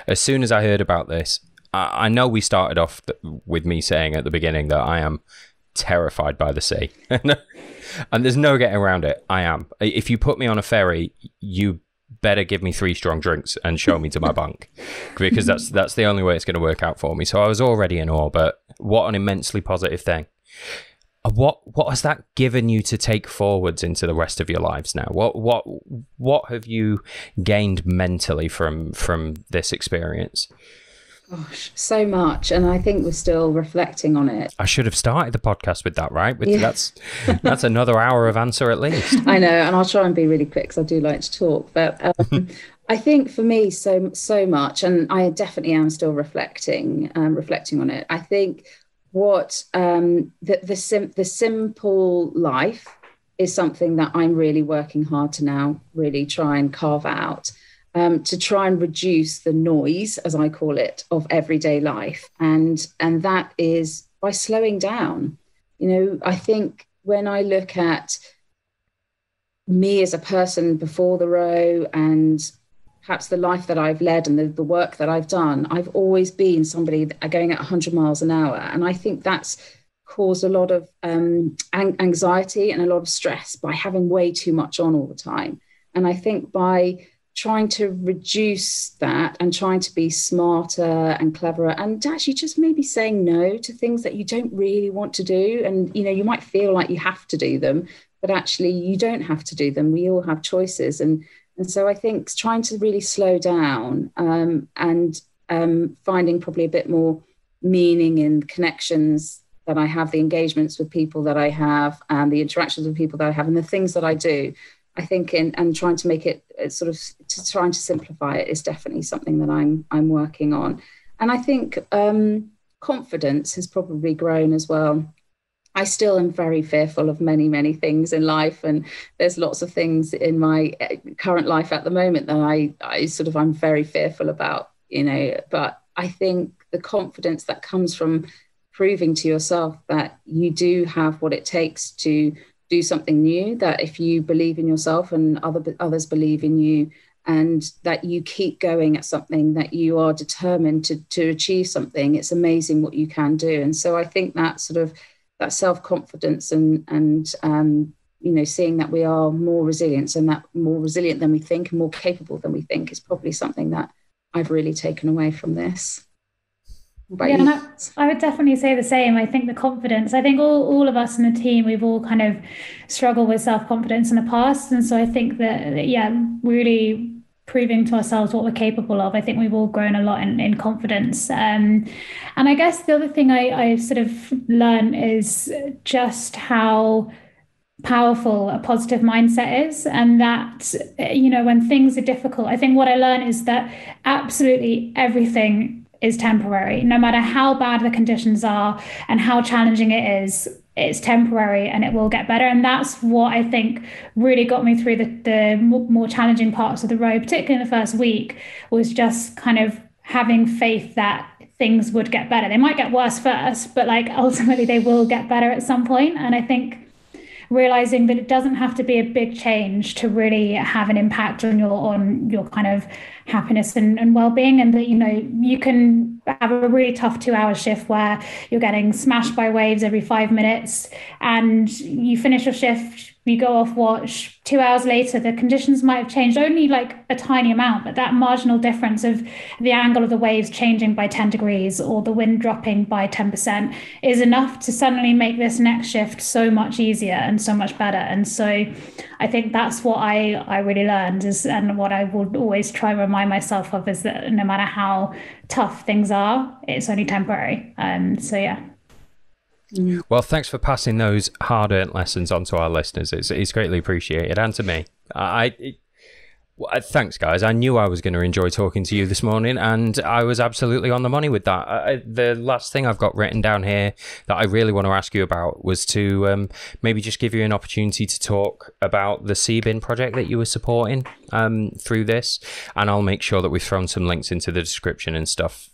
A: As soon as I heard about this, I know we started off with me saying at the beginning that I am terrified by the sea. And there's no getting around it. I am. If you put me on a ferry, you better give me 3 strong drinks and show me to my bunk, because that's the only way it's going to work out for me. So I was already in awe, but what an immensely positive thing. What has that given you to take forwards into the rest of your lives now? What have you gained mentally from this experience?
B: Gosh, so much, and I think we're still reflecting on it.
A: I should have started the podcast with that, right? That's another hour of answer at least.
B: I know, and I'll try and be really quick because I do like to talk. But I think for me, so much, and I definitely am still reflecting on it. I think what the simple life is something that I'm really working hard to now really try and carve out, to try and reduce the noise, as I call it, of everyday life. And that is by slowing down. I think when I look at me as a person before the row and perhaps the life that I've led and the work that I've done, I've always been somebody going at 100 miles an hour. And I think that's caused a lot of anxiety and a lot of stress by having way too much on all the time. And I think by trying to reduce that and trying to be smarter and cleverer, and actually just maybe saying no to things that you don't really want to do. And, you might feel like you have to do them, but actually you don't have to do them. We all have choices. And so I think trying to really slow down and finding probably a bit more meaning in connections that I have, the engagements with people that I have, and the interactions with people that I have, and the things that I do, I think, and trying to make it trying to simplify it is definitely something that I'm working on. And I think confidence has probably grown as well. I still am very fearful of many, many things in life. And there's lots of things in my current life at the moment that I'm very fearful about, but I think the confidence that comes from proving to yourself that you do have what it takes to do something new, that if you believe in yourself and others believe in you, and that you keep going at something, that you are determined to achieve something, it's amazing what you can do. And so I think that that self-confidence and seeing that we are more resilient, and that more resilient than we think and more capable than we think, is probably something that I've really taken away from this.
C: Yeah, I would definitely say the same. I think the confidence, I think all of us in the team, we've all kind of struggled with self-confidence in the past. And so I think that, really proving to ourselves what we're capable of. I think we've all grown a lot in confidence. And I guess the other thing I sort of learned is just how powerful a positive mindset is, and that when things are difficult, I think what I learned is that absolutely everything is temporary. No matter how bad the conditions are and how challenging it is, it's temporary and it will get better. And that's what I think really got me through the more challenging parts of the road, particularly in the first week, was just kind of having faith that things would get better. They might get worse first, but ultimately they will get better at some point. And I think realizing that it doesn't have to be a big change to really have an impact on your kind of happiness and well-being, and that you can have a really tough 2-hour shift where you're getting smashed by waves every 5 minutes, and you finish your shift, you go off watch, 2 hours later the conditions might have changed only a tiny amount, but that marginal difference of the angle of the waves changing by 10 degrees or the wind dropping by 10% is enough to suddenly make this next shift so much easier and so much better. And so I think that's what I really learned and what I would always try and remind myself of, is that no matter how tough things are, it's only temporary.
A: Well, thanks for passing those hard-earned lessons on to our listeners. It's greatly appreciated, and to me. Thanks, guys. I knew I was going to enjoy talking to you this morning, and I was absolutely on the money with that. The last thing I've got written down here that I really want to ask you about was to maybe just give you an opportunity to talk about the Seabin project that you were supporting through this, and I'll make sure that we've thrown some links into the description and stuff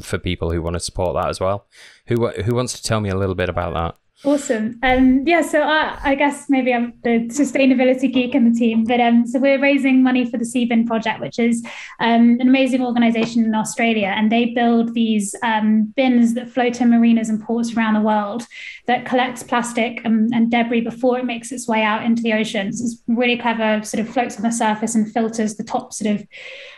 A: for people who want to support that as well. Who wants to tell me a little bit about that?
C: Awesome. So I guess maybe I'm the sustainability geek in the team, but so we're raising money for the Seabin project, which is an amazing organization in Australia, and they build these bins that float in marinas and ports around the world that collects plastic and debris before it makes its way out into the oceans. It's really clever, sort of floats on the surface and filters the top sort of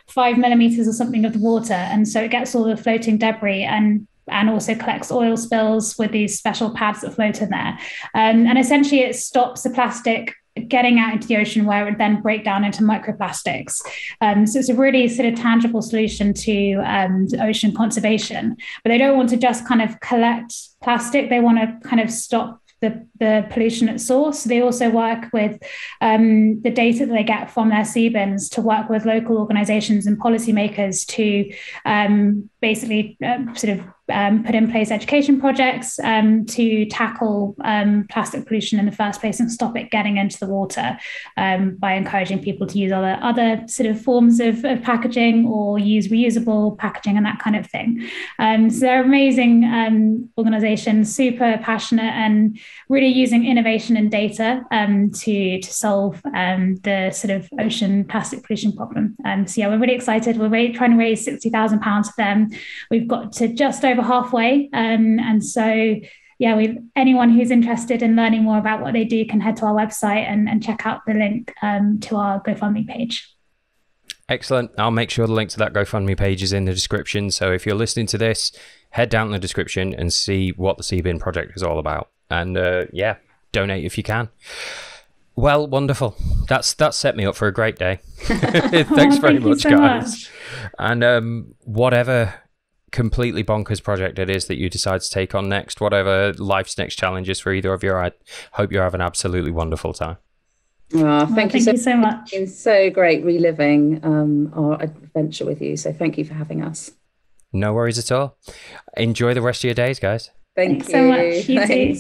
C: 5 millimeters or something of the water, and so it gets all the floating debris and also collects oil spills with these special pads that float in there. And essentially it stops the plastic getting out into the ocean, where it would then break down into microplastics. So it's a really sort of tangible solution to ocean conservation. But they don't want to just kind of collect plastic. They want to kind of stop the pollution at source. They also work with the data that they get from their sea bins to work with local organizations and policymakers to basically put in place education projects to tackle plastic pollution in the first place and stop it getting into the water by encouraging people to use other sort of forms of packaging or use reusable packaging and that kind of thing. So they're amazing organizations, super passionate and really using innovation and data to solve the sort of ocean plastic pollution problem. We're really excited. We're trying to raise £60,000 for them. We've got to just over halfway. Anyone who's interested in learning more about what they do can head to our website and check out the link to our GoFundMe page.
A: Excellent. I'll make sure the link to that GoFundMe page is in the description. So if you're listening to this, head down in the description and see what the Seabin project is all about. And donate if you can. Well, wonderful. That's set me up for a great day. Thanks very much, guys. And whatever completely bonkers project it is that you decide to take on next, whatever life's next challenges for either of you, I hope you have an absolutely wonderful time.
B: Thank you so much. It's been so great reliving our adventure with you. So thank you for having us.
A: No worries at all. Enjoy the rest of your days, guys.
B: Thanks
C: so much. You
B: too.